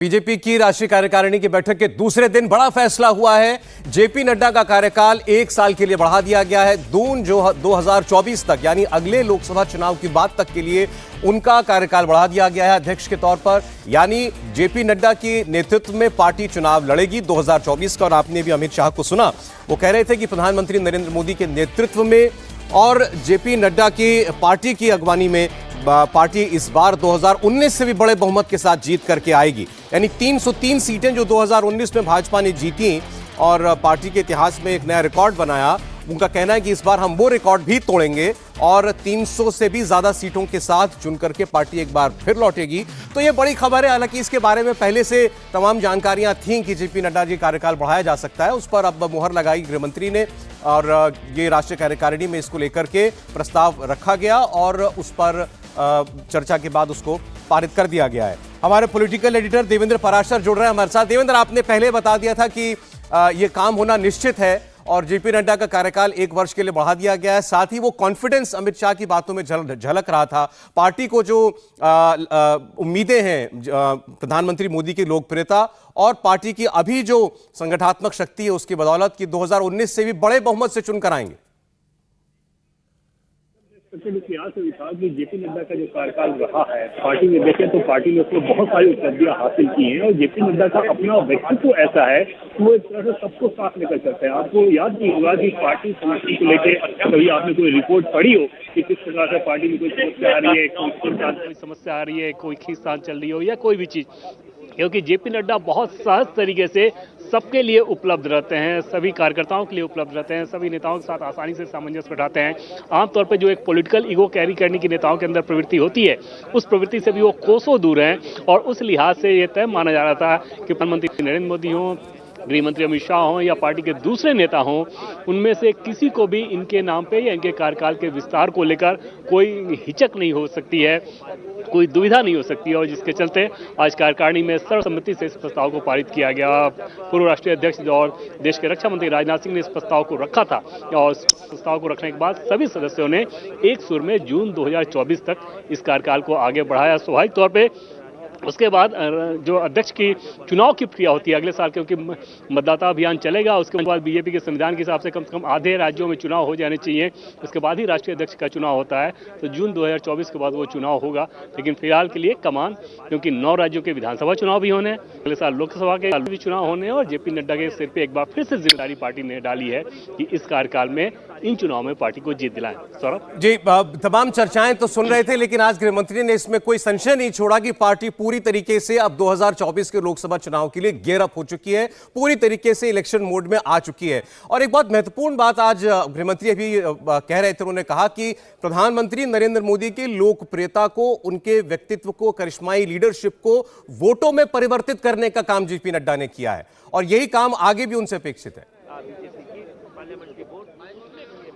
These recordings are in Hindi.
बीजेपी की राष्ट्रीय कार्यकारिणी की बैठक के दूसरे दिन बड़ा फैसला हुआ है। जेपी नड्डा का कार्यकाल 1 साल के लिए बढ़ा दिया गया है। जून 2024 तक यानी अगले लोकसभा चुनाव की बात तक के लिए उनका कार्यकाल बढ़ा दिया गया है अध्यक्ष के तौर पर। यानी जेपी नड्डा के नेतृत्व में पार्टी चुनाव लड़ेगी 2024 का। और आपने भी अमित शाह को सुना, वो कह रहे थे कि प्रधानमंत्री नरेंद्र मोदी के नेतृत्व में और जेपी नड्डा की पार्टी की अगवानी में पार्टी इस बार 2019 से भी बड़े बहुमत के साथ जीत करके आएगी। यानी 303 सीटें जो 2019 में भाजपा ने जीती और पार्टी के इतिहास में एक नया रिकॉर्ड बनाया। उनका कहना है कि इस बार हम वो रिकॉर्ड भी तोड़ेंगे और 300 से भी ज्यादा सीटों के साथ चुन करके पार्टी एक बार फिर लौटेगी। तो ये बड़ी खबर है। हालांकि इसके बारे में पहले से तमाम जानकारियां थीं कि जेपी नड्डा जी कार्यकाल बढ़ाया जा सकता है। उस पर अब मुहर लगाई गृह मंत्री ने और ये राष्ट्रीय कार्यकारिणी में इसको लेकर के प्रस्ताव रखा गया और उस पर चर्चा के बाद उसको पारित कर दिया गया है। हमारे पॉलिटिकल एडिटर देवेंद्र पराशर जुड़ रहे हैं हमारे साथ। देवेंद्र, आपने पहले बता दिया था कि ये काम होना निश्चित है और जेपी नड्डा का कार्यकाल 1 वर्ष के लिए बढ़ा दिया गया है। साथ ही वो कॉन्फिडेंस अमित शाह की बातों में झलक रहा था। पार्टी को जो उम्मीदें हैं प्रधानमंत्री मोदी की लोकप्रियता और पार्टी की अभी जो संगठनात्मक शक्ति है उसकी बदौलत कि 2019 से भी बड़े बहुमत से चुनकर आएंगे। इतिहास में था कि जेपी नड्डा का जो कार्यकाल रहा है, पार्टी में देखें तो पार्टी ने उसमें बहुत सारी उपलब्धियां हासिल की हैं और जेपी नड्डा का अपना व्यक्तित्व ऐसा है कि वो एक तरह से सबको साथ लेकर चलते हैं। आपको याद नहीं होगा कि पार्टी समस्या को लेकर कभी आपने कोई रिपोर्ट पढ़ी हो कि किस प्रकार से पार्टी में कोई समस्या आ रही है, कोई समस्या आ रही है, कोई खींचतान चल रही हो या कोई भी चीज, क्योंकि जेपी नड्डा बहुत सहज तरीके से सबके लिए उपलब्ध रहते हैं, सभी कार्यकर्ताओं के लिए उपलब्ध रहते हैं, सभी नेताओं के साथ आसानी से सामंजस्य बैठाते हैं। आमतौर पर जो एक पॉलिटिकल ईगो कैरी करने की नेताओं के अंदर प्रवृत्ति होती है, उस प्रवृत्ति से भी वो कोसों दूर हैं। और उस लिहाज से ये तय माना जा रहा था कि प्रधानमंत्री नरेंद्र मोदी हों, गृह मंत्री अमित शाह हों या पार्टी के दूसरे नेता हों, उनमें से किसी को भी इनके नाम पे या इनके कार्यकाल के विस्तार को लेकर कोई हिचक नहीं हो सकती है, कोई दुविधा नहीं हो सकती है। और जिसके चलते आज कार्यकारिणी में सर्वसम्मति से इस प्रस्ताव को पारित किया गया। पूर्व राष्ट्रीय अध्यक्ष और देश के रक्षा मंत्री राजनाथ सिंह ने इस प्रस्ताव को रखा था और इस प्रस्ताव को रखने के बाद सभी सदस्यों ने एक सुर में जून 2024 तक इस कार्यकाल को आगे बढ़ाया। स्वाभाविक तौर पर उसके बाद जो अध्यक्ष की चुनाव की प्रक्रिया होती है अगले साल, क्योंकि मतदाता अभियान चलेगा, उसके बाद बीजेपी के संविधान के हिसाब से कम आधे राज्यों में चुनाव हो जाने चाहिए, उसके बाद ही राष्ट्रीय अध्यक्ष का चुनाव होता है। तो जून 2024 के बाद वो चुनाव होगा। लेकिन फिलहाल के लिए कमान, क्योंकि 9 राज्यों के विधानसभा चुनाव भी होने, अगले साल लोकसभा के भी चुनाव होने और जेपी नड्डा के सिर पर एक बार फिर से जिम्मेदारी पार्टी ने डाली है कि इस कार्यकाल में इन चुनाव में पार्टी को जीत दिलाएं। सौरभ जी, तमाम चर्चाएं तो सुन रहे थे, लेकिन आज गृह मंत्री ने इसमें कोई संशय नहीं छोड़ा कि पार्टी पूरी तरीके से अब 2024 के लोकसभा चुनाव के लिए गियर अप हो चुकी है, पूरी तरीके से इलेक्शन मोड में आ चुकी है। और एक बहुत महत्वपूर्ण बात आज गृह मंत्री अभी कह रहे थे, उन्होंने कहा कि प्रधानमंत्री नरेंद्र मोदी की लोकप्रियता को, उनके व्यक्तित्व को, करिश्माई लीडरशिप को वोटों में परिवर्तित करने का काम जेपी नड्डा ने किया है और यही काम आगे भी उनसे अपेक्षित है।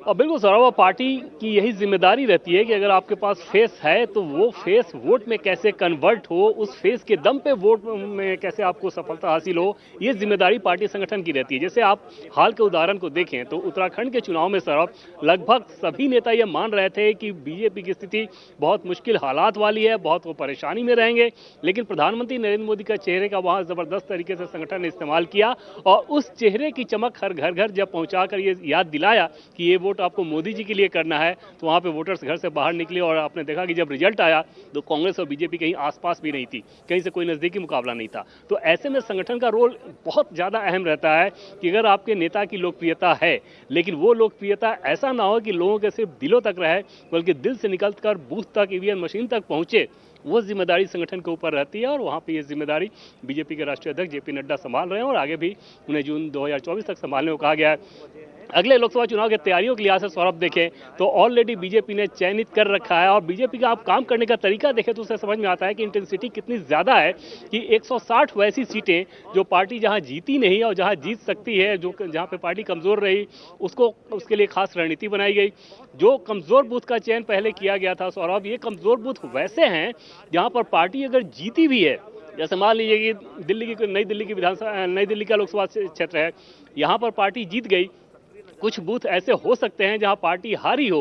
और बिल्कुल सौरभ, पार्टी की यही जिम्मेदारी रहती है कि अगर आपके पास फेस है तो वो फेस वोट में कैसे कन्वर्ट हो, उस फेस के दम पे वोट में कैसे आपको सफलता हासिल हो, ये जिम्मेदारी पार्टी संगठन की रहती है। जैसे आप हाल के उदाहरण को देखें तो उत्तराखंड के चुनाव में सौरभ लगभग सभी नेता ये मान रहे थे कि बीजेपी की स्थिति बहुत मुश्किल हालात वाली है, बहुत वो परेशानी में रहेंगे, लेकिन प्रधानमंत्री नरेंद्र मोदी का चेहरे का वहाँ जबरदस्त तरीके से संगठन ने इस्तेमाल किया और उस चेहरे की चमक हर घर घर जब पहुंचा कर ये याद दिलाया कि ये आपको मोदी जी के लिए करना है, तो वहां पे वोटर्स घर से बाहर निकले और आपने देखा कि जब रिजल्ट आया तो कांग्रेस और बीजेपी कहीं आसपास भी नहीं थी, कहीं से कोई नजदीकी मुकाबला नहीं था। तो ऐसे में संगठन का रोल बहुत ज्यादा अहम रहता है कि अगर आपके नेता की लोकप्रियता है, लेकिन वो लोकप्रियता ऐसा ना हो कि लोगों के सिर्फ दिलों तक रहे, बल्कि दिल से निकलकर बूथ तक, ईवीएम मशीन तक पहुंचे, वो जिम्मेदारी संगठन के ऊपर रहती है। और वहाँ पे ये जिम्मेदारी बीजेपी के राष्ट्रीय अध्यक्ष जेपी नड्डा संभाल रहे हैं और आगे भी उन्हें जून 2024 तक संभालने को कहा गया है। अगले लोकसभा चुनाव की तैयारियों के लिहाज से सौरभ देखें तो ऑलरेडी बीजेपी ने चयनित कर रखा है और बीजेपी का आप काम करने का तरीका देखें तो उससे समझ में आता है कि इंटेंसिटी कितनी ज्यादा है कि 160 वैसी सीटें जो पार्टी जहां जीती नहीं और जहां जीत सकती है, जो जहां पे पार्टी कमजोर रही, उसके लिए खास रणनीति बनाई गई। जो कमजोर बूथ का चयन पहले किया गया था सौरभ, ये कमजोर बूथ वैसे हैं जहां पर पार्टी अगर जीती भी है, जैसे मान लीजिए कि नई दिल्ली का लोकसभा क्षेत्र है, यहाँ पर पार्टी जीत गई, कुछ बूथ ऐसे हो सकते हैं जहां पार्टी हारी हो,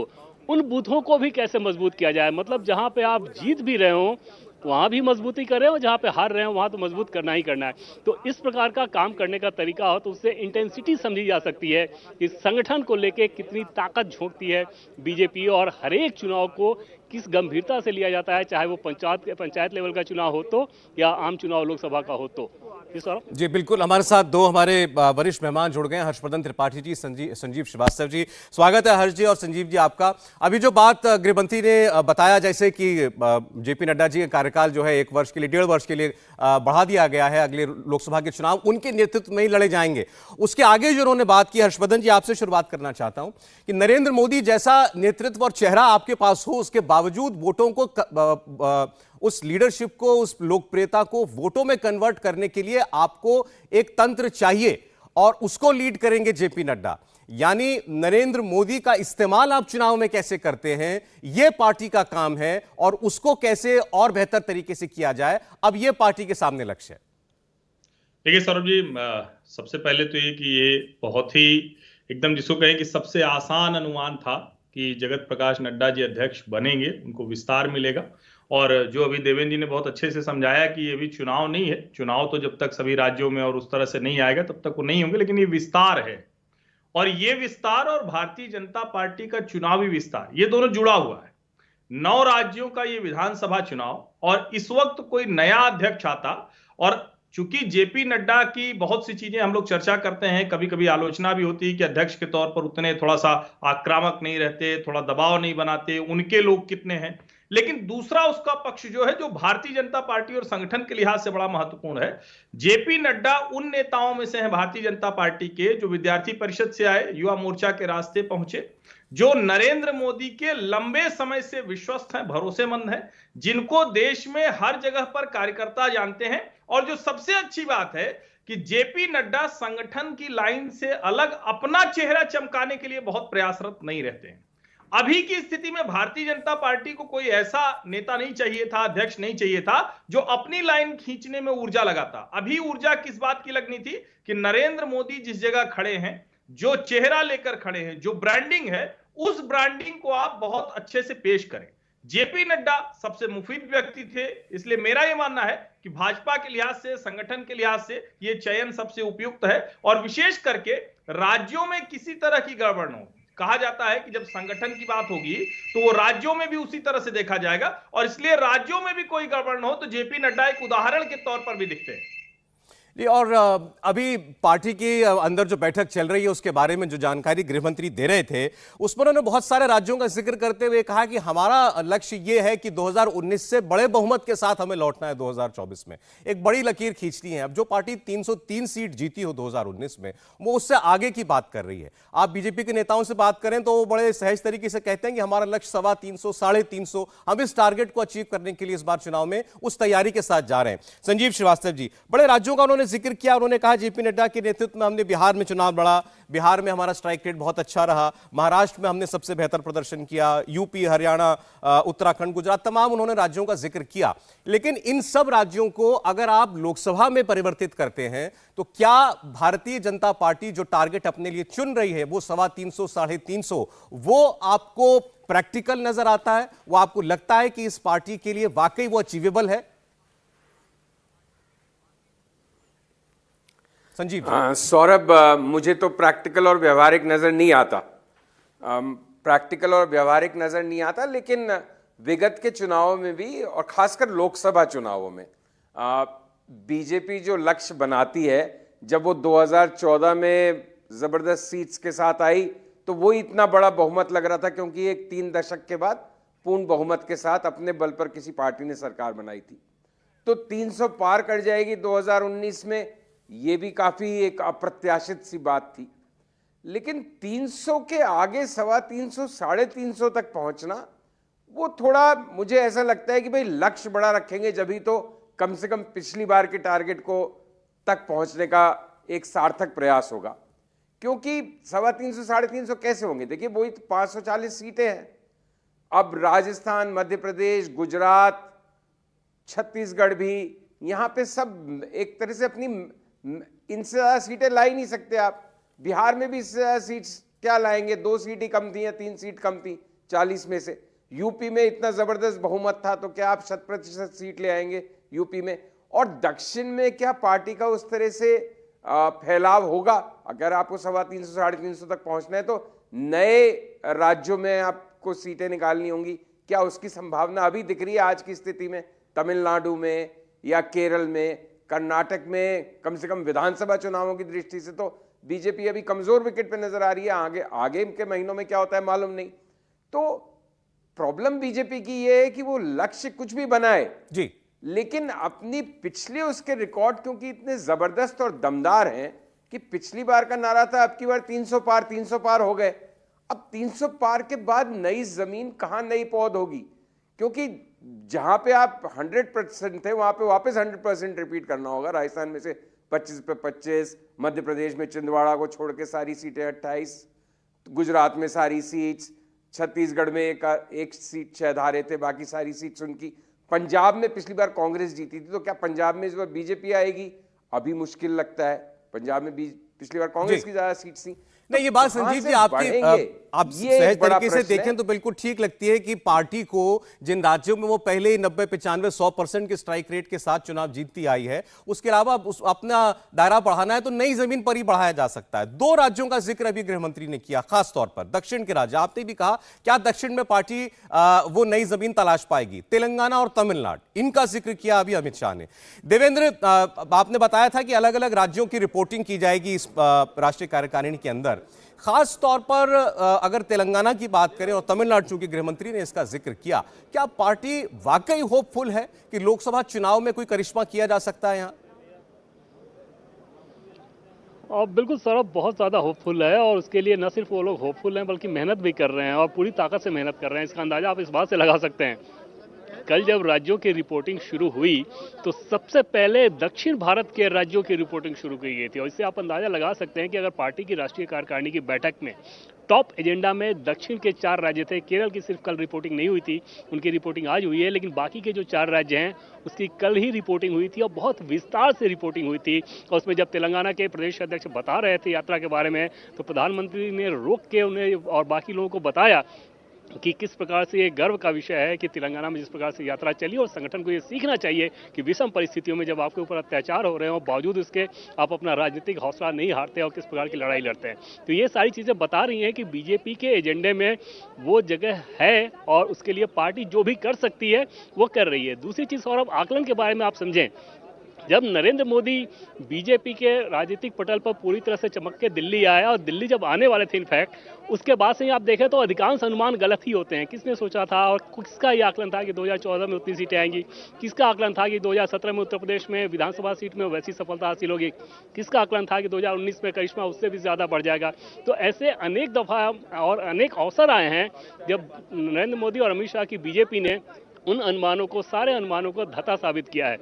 उन बूथों को भी कैसे मजबूत किया जाए। मतलब जहां पे आप जीत भी रहे हो, तो वहाँ भी मजबूती कर रहे हैं और जहाँ पे हार रहे हैं वहाँ तो मजबूत करना ही करना है। तो इस प्रकार का काम करने का तरीका हो तो उससे इंटेंसिटी समझी जा सकती है कि संगठन को लेके कितनी ताकत झोंकती है बीजेपी, और हर एक चुनाव को किस गंभीरता से लिया जाता है, चाहे वो पंचायत लेवल का चुनाव हो तो या आम चुनाव लोकसभा का हो तो। जी बिल्कुल, हमारे साथ दो हमारे वरिष्ठ मेहमान जुड़ गए हैं, हर्षवर्धन त्रिपाठी जी, संजीव श्रीवास्तव जी। स्वागत है हर्ष जी और संजीव जी आपका। अभी जो बात गृहमंत्री ने बताया, जैसे कि जेपी नड्डा जी का कार्यकाल जो है 1 वर्ष के लिए, 1.5 वर्ष के लिए बढ़ा दिया गया है, अगले लोकसभा के चुनाव उनके नेतृत्व में ही लड़े जाएंगे। उसके आगे जो उन्होंने बात की, हर्षवर्धन जी आपसे शुरुआत करना चाहता हूं कि नरेंद्र मोदी जैसा नेतृत्व और चेहरा आपके पास हो, उसके बावजूद वोटों को उस लीडरशिप को, उस लोकप्रियता को वोटों में कन्वर्ट करने के लिए आपको एक तंत्र चाहिए और उसको लीड करेंगे जेपी नड्डा। यानी नरेंद्र मोदी का इस्तेमाल आप चुनाव में कैसे करते हैं, यह पार्टी का काम है और उसको कैसे और बेहतर तरीके से किया जाए, अब यह पार्टी के सामने लक्ष्य है। देखिए सौरभ जी, सबसे पहले तो ये कि ये बहुत ही एकदम जिसको कहें कि सबसे आसान अनुमान था कि जगत प्रकाश नड्डा जी अध्यक्ष बनेंगे, उनको विस्तार मिलेगा। और जो अभी देवेंद्र जी ने बहुत अच्छे से समझाया कि ये भी चुनाव नहीं है, चुनाव तो जब तक सभी राज्यों में और उस तरह से नहीं आएगा तब तक वो नहीं होंगे, लेकिन ये विस्तार है। और ये विस्तार और भारतीय जनता पार्टी का चुनावी विस्तार, ये दोनों जुड़ा हुआ है। 9 राज्यों का ये विधानसभा चुनाव, और इस वक्त कोई नया अध्यक्ष आता, और चूंकि जेपी नड्डा की बहुत सी चीजें हम लोग चर्चा करते हैं, कभी कभी आलोचना भी होती है कि अध्यक्ष के तौर पर उतने थोड़ा सा आक्रामक नहीं रहते, थोड़ा दबाव नहीं बनाते, उनके लोग कितने हैं। लेकिन दूसरा उसका पक्ष जो है, जो भारतीय जनता पार्टी और संगठन के लिहाज से बड़ा महत्वपूर्ण है, जेपी नड्डा उन नेताओं में से हैं भारतीय जनता पार्टी के जो विद्यार्थी परिषद से आए, युवा मोर्चा के रास्ते पहुंचे, जो नरेंद्र मोदी के लंबे समय से विश्वस्त हैं, भरोसेमंद हैं, जिनको देश में हर जगह पर कार्यकर्ता जानते हैं। और जो सबसे अच्छी बात है कि जेपी नड्डा संगठन की लाइन से अलग अपना चेहरा चमकाने के लिए बहुत प्रयासरत नहीं रहते हैं। अभी की स्थिति में भारतीय जनता पार्टी को कोई ऐसा नेता नहीं चाहिए था, अध्यक्ष नहीं चाहिए था, जो अपनी लाइन खींचने में ऊर्जा लगाता। अभी ऊर्जा किस बात की लगनी थी कि नरेंद्र मोदी जिस जगह खड़े हैं, जो चेहरा लेकर खड़े हैं, जो ब्रांडिंग है, उस ब्रांडिंग को आप बहुत अच्छे से पेश करें। जेपी नड्डा सबसे मुफीद व्यक्ति थे, इसलिए मेरा यह मानना है कि भाजपा के लिहाज से, संगठन के लिहाज से यह चयन सबसे उपयुक्त है। और विशेष करके राज्यों में किसी तरह की गड़बड़ न हो। कहा जाता है कि जब संगठन की बात होगी तो वो राज्यों में भी उसी तरह से देखा जाएगा, और इसलिए राज्यों में भी कोई गड़बड़ न हो तो जेपी नड्डा एक उदाहरण के तौर पर भी दिखते हैं। जी, और अभी पार्टी के अंदर जो बैठक चल रही है उसके बारे में जो जानकारी गृहमंत्री दे रहे थे, उसमें उन्होंने बहुत सारे राज्यों का जिक्र करते हुए कहा कि हमारा लक्ष्य ये है कि 2019 से बड़े बहुमत के साथ हमें लौटना है 2024 में। एक बड़ी लकीर खींचनी है। अब जो पार्टी 303 सीट जीती हो 2019 में, वो उससे आगे की बात कर रही है। आप बीजेपी के नेताओं से बात करें तो वो बड़े सहज तरीके से कहते हैं कि हमारा लक्ष्य 325, 350, हम इस टारगेट को अचीव करने के लिए इस बार चुनाव में उस तैयारी के साथ जा रहे हैं। संजीव श्रीवास्तव जी, बड़े राज्यों का जिक्र किया। उन्होंने कहा जेपी नड्डा के नेतृत्व में हमने बिहार में चुनाव लड़ा, बिहार में हमारा स्ट्राइक रेट बहुत अच्छा रहा, महाराष्ट्र में हमने सबसे बेहतर प्रदर्शन किया, यूपी, हरियाणा, उत्तराखंड, गुजरात, तमाम उन्होंने राज्यों का जिक्र किया। लेकिन इन सब राज्यों को अगर आप लोकसभा में परिवर्तित करते हैं तो क्या भारतीय जनता पार्टी जो टारगेट अपने लिए चुन रही है, वो 325, 350, वो आपको प्रैक्टिकल नजर आता है? वो आपको लगता है कि इस पार्टी के लिए वाकई वो अचीवेबल है? संजीव। सौरभ, मुझे तो प्रैक्टिकल और व्यवहारिक नजर नहीं आता। प्रैक्टिकल और व्यवहारिक नजर नहीं आता, लेकिन विगत के चुनावों में भी और खासकर लोकसभा चुनावों में बीजेपी जो लक्ष्य बनाती है, जब वो 2014 में जबरदस्त सीट्स के साथ आई तो वो इतना बड़ा बहुमत लग रहा था, क्योंकि एक 3 दशक के बाद पूर्ण बहुमत के साथ अपने बल पर किसी पार्टी ने सरकार बनाई थी। तो 300 पार कर जाएगी 2019 में, ये भी काफी एक अप्रत्याशित सी बात थी। लेकिन 300 के आगे 325, 350 तक पहुंचना, वो थोड़ा मुझे ऐसा लगता है कि भाई लक्ष्य बड़ा रखेंगे जब ही तो कम से कम पिछली बार के टारगेट को तक पहुंचने का एक सार्थक प्रयास होगा। क्योंकि 325, 350 कैसे होंगे? देखिए, वही तो 540 सीटें हैं। अब राजस्थान, मध्य प्रदेश, गुजरात, छत्तीसगढ़ भी, यहां पे सब एक तरह से अपनी इनसे ज्यादा सीटें ला ही नहीं सकते आप। बिहार में भी इससे ज्यादा सीट्स क्या लाएंगे? 2 सीट ही कम थी या 3 सीट कम थी 40 में से। यूपी में इतना जबरदस्त बहुमत था तो क्या आप 100% सीट ले आएंगे यूपी में? और दक्षिण में क्या पार्टी का उस तरह से फैलाव होगा? अगर आपको 350 साढ़े 350 तक पहुंचना है तो नए राज्यों में आपको सीटें निकालनी होंगी। क्या उसकी संभावना अभी दिख रही है आज की स्थिति में? तमिलनाडु में या केरल में, कर्नाटक में कम से कम विधानसभा चुनावों की दृष्टि से तो बीजेपी अभी कमजोर विकेट पे नजर आ रही है। आगे आगे के महीनों में क्या होता है मालूम नहीं। तो प्रॉब्लम बीजेपी की ये है कि वो लक्ष्य कुछ भी बनाए जी, लेकिन अपनी पिछले उसके रिकॉर्ड क्योंकि इतने जबरदस्त और दमदार हैं कि पिछली बार का नारा था अब की बार 300 पार हो गए। अब 300 पार के बाद नई जमीन कहां नई पौध होगी? क्योंकि जहां पे आप 100% थे वहां पे वापस 100% रिपीट करना होगा। राजस्थान में से 25 पे 25, मध्य प्रदेश में छिंदवाड़ा को छोड़ के सारी सीटें 28, गुजरात में सारी सीट्स, छत्तीसगढ़ में एक सीट शहधारे थे, बाकी सारी सीट्स उनकी। पंजाब में पिछली बार कांग्रेस जीती थी तो क्या पंजाब में इस बार बीजेपी आएगी? अभी मुश्किल लगता है। पंजाब में पिछली बार कांग्रेस की ज्यादा सीट्स थी। नहीं, ये बात संजीव जी आपकी आप सहज तरीके से देखें तो बिल्कुल ठीक लगती है कि पार्टी को जिन राज्यों में वो पहले ही 90, 95, 100% के स्ट्राइक रेट के साथ चुनाव जीतती आई है, उसके अलावा अपना दायरा बढ़ाना है तो नई जमीन पर ही बढ़ाया जा सकता है। 2 राज्यों का जिक्र अभी गृह मंत्री ने किया, खासतौर पर दक्षिण के राज्य। आपने भी कहा क्या दक्षिण में पार्टी वो नई जमीन तलाश पाएगी? तेलंगाना और तमिलनाडु, इनका जिक्र किया अभी अमित शाह ने। देवेंद्र, आपने बताया था कि अलग अलग राज्यों की रिपोर्टिंग की जाएगी इस राष्ट्रीय कार्यकारिणी के अंदर। खास तौर पर अगर तेलंगाना की बात करें और तमिलनाडु, चूंकि गृहमंत्री ने इसका जिक्र किया, क्या पार्टी वाकई होपफुल है कि लोकसभा चुनाव में कोई करिश्मा किया जा सकता है यहां? और बिल्कुल सौरभ बहुत ज़्यादा होपफुल है, और उसके लिए न सिर्फ वो लोग होपफुल हैं बल्कि मेहनत भी कर रहे हैं और पूरी ताकत से मेहनत कर रहे हैं। इसका अंदाजा आप इस बात से लगा सकते हैं, कल जब राज्यों की रिपोर्टिंग शुरू हुई तो सबसे पहले दक्षिण भारत के राज्यों की रिपोर्टिंग शुरू की गई थी। और इससे आप अंदाजा लगा सकते हैं कि अगर पार्टी की राष्ट्रीय कार्यकारिणी की बैठक में टॉप एजेंडा में दक्षिण के 4 राज्य थे। केरल की सिर्फ कल रिपोर्टिंग नहीं हुई थी, उनकी रिपोर्टिंग आज हुई है, लेकिन बाकी के जो 4 राज्य हैं उसकी कल ही रिपोर्टिंग हुई थी और बहुत विस्तार से रिपोर्टिंग हुई थी। और उसमें जब तेलंगाना के प्रदेश अध्यक्ष बता रहे थे यात्रा के बारे में तो प्रधानमंत्री ने रोक के उन्हें और बाकी लोगों को बताया कि किस प्रकार से ये गर्व का विषय है कि तेलंगाना में जिस प्रकार से यात्रा चली, और संगठन को ये सीखना चाहिए कि विषम परिस्थितियों में जब आपके ऊपर अत्याचार हो रहे हैं और बावजूद इसके आप अपना राजनीतिक हौसला नहीं हारते और किस प्रकार की लड़ाई लड़ते हैं। तो ये सारी चीज़ें बता रही हैं कि बीजेपी के एजेंडे में वो जगह है और उसके लिए पार्टी जो भी कर सकती है वो कर रही है। दूसरी चीज़ और अब आकलन के बारे में आप समझें, जब नरेंद्र मोदी बीजेपी के राजनीतिक पटल पर पूरी तरह से चमक के दिल्ली आया और दिल्ली जब आने वाले थे इनफैक्ट, उसके बाद से ही आप देखें तो अधिकांश अनुमान गलत ही होते हैं। किसने सोचा था और किसका ये आकलन था कि 2014 में उतनी सीटें आएंगी? किसका आकलन था कि 2017 में उत्तर प्रदेश में विधानसभा सीट में वैसी सफलता हासिल होगी? किसका आकलन था कि 2019 में करिश्मा उससे भी ज़्यादा बढ़ जाएगा? तो ऐसे अनेक दफ़ा और अनेक अवसर आए हैं जब नरेंद्र मोदी और अमित शाह की बीजेपी ने उन अनुमानों को, सारे अनुमानों को धता साबित किया है।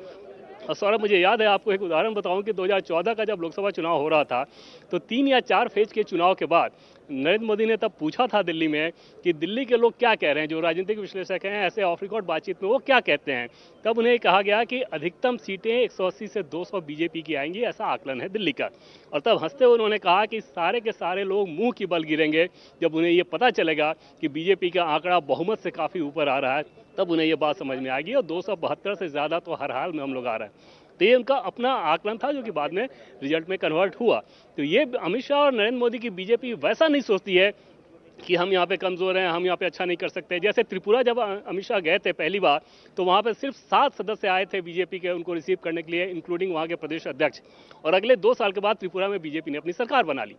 और सौरभ, मुझे याद है, आपको एक उदाहरण बताऊं कि 2014 का जब लोकसभा चुनाव हो रहा था तो 3 या 4 फेज के चुनाव के बाद नरेंद्र मोदी ने तब पूछा था दिल्ली में कि दिल्ली के लोग क्या कह रहे हैं, जो राजनीतिक विश्लेषक हैं ऐसे ऑफ रिकॉर्ड बातचीत में वो क्या कहते हैं। तब उन्हें कहा गया कि अधिकतम सीटें 180 से 200 बीजेपी की आएंगी, ऐसा आकलन है दिल्ली का। और तब हंसते हुए उन्होंने कहा कि सारे के सारे लोग मुंह की बल गिरेंगे जब उन्हें ये पता चलेगा कि बीजेपी का आंकड़ा बहुमत से काफ़ी ऊपर आ रहा है, तब उन्हें ये बात समझ में आएगी। और 272 से ज़्यादा तो हर हाल में हम लोग आ रहे हैं। तो ये उनका अपना आकलन था जो कि बाद में रिजल्ट में कन्वर्ट हुआ। तो ये अमित शाह और नरेंद्र मोदी की बीजेपी वैसा नहीं सोचती है कि हम यहाँ पे कमज़ोर हैं, हम यहाँ पे अच्छा नहीं कर सकते। जैसे त्रिपुरा जब अमित शाह गए थे पहली बार तो वहाँ पे सिर्फ 7 सदस्य आए थे बीजेपी के उनको रिसीव करने के लिए, इंक्लूडिंग वहाँ के प्रदेश अध्यक्ष। और अगले 2 साल के बाद त्रिपुरा में बीजेपी ने अपनी सरकार बना ली।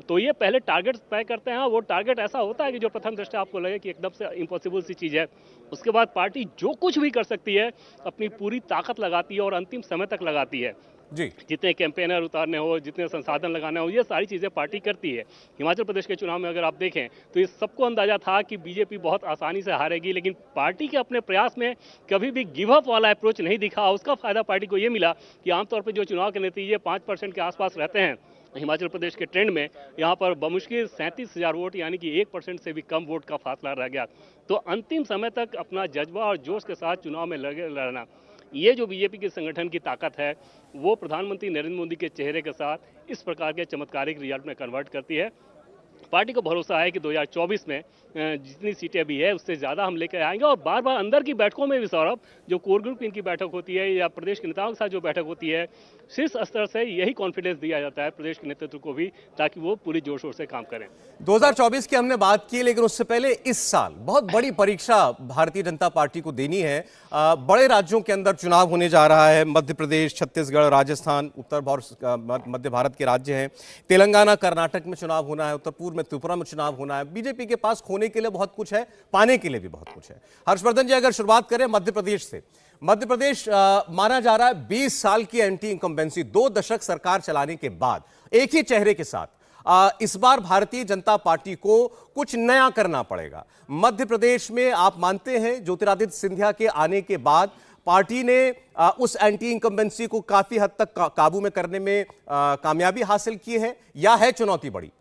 तो ये पहले टारगेट तय करते हैं, वो टारगेट ऐसा होता है कि जो प्रथम दृष्टया आपको लगे कि एकदम से इम्पॉसिबल सी चीज़ है, उसके बाद पार्टी जो कुछ भी कर सकती है अपनी पूरी ताकत लगाती है और अंतिम समय तक लगाती है। जी, जितने कैंपेनर उतारने हो, जितने संसाधन लगाने हो, ये सारी चीज़ें पार्टी करती है। हिमाचल प्रदेश के चुनाव में अगर आप देखें तो ये सबको अंदाजा था कि बीजेपी बहुत आसानी से हारेगी, लेकिन पार्टी के अपने प्रयास में कभी भी गिव अप वाला अप्रोच नहीं दिखा। उसका फायदा पार्टी को ये मिला कि आमतौर पर जो चुनाव के नतीजे 5% के आसपास रहते हैं हिमाचल प्रदेश के ट्रेंड में, यहाँ पर बमुश्किल 37,000 वोट यानी कि 1% से भी कम वोट का फासला रह गया। तो अंतिम समय तक अपना जज्बा और जोश के साथ चुनाव में लगे रहना, ये जो बीजेपी के संगठन की ताकत है वो प्रधानमंत्री नरेंद्र मोदी के चेहरे के साथ इस प्रकार के चमत्कारिक रिजल्ट में कन्वर्ट करती है। पार्टी को भरोसा है कि 2024 में जितनी सीटें अभी है उससे ज़्यादा हम लेकर आएंगे। और बार बार अंदर की बैठकों में भी सौरभ, जो कोर ग्रुप इनकी बैठक होती है या प्रदेश के नेताओं के साथ जो बैठक होती है, शीर्ष स्तर से यही कॉन्फिडेंस दिया जाता है प्रदेश के नेतृत्व को भी, ताकि वो पूरी जोर शोर से काम करें। 2024 की हमने बात की, लेकिन उससे पहले इस साल बहुत बड़ी परीक्षा भारतीय जनता पार्टी को देनी है। बड़े राज्यों के अंदर चुनाव होने जा रहा है। मध्य प्रदेश, छत्तीसगढ़, राजस्थान, उत्तर मध्य भारत के राज्य हैं। तेलंगाना, कर्नाटक में चुनाव होना है। उत्तर पूर्व में त्रिपुरा में चुनाव होना है। बीजेपी के पास खोने के लिए बहुत कुछ है, पाने के लिए भी बहुत कुछ है। हर्षवर्धन जी, अगर शुरुआत करें मध्य प्रदेश से। मध्य प्रदेश माना जा रहा है 20 साल की एंटी इंकम्बेंसी, 2 दशक सरकार चलाने के बाद एक ही चेहरे के साथ इस बार भारतीय जनता पार्टी को कुछ नया करना पड़ेगा। मध्य प्रदेश में आप मानते हैं ज्योतिरादित्य सिंधिया के आने के बाद पार्टी ने उस एंटी इंकम्बेंसी को काफी हद तक काबू में करने में कामयाबी हासिल की है, या है चुनौती बड़ी?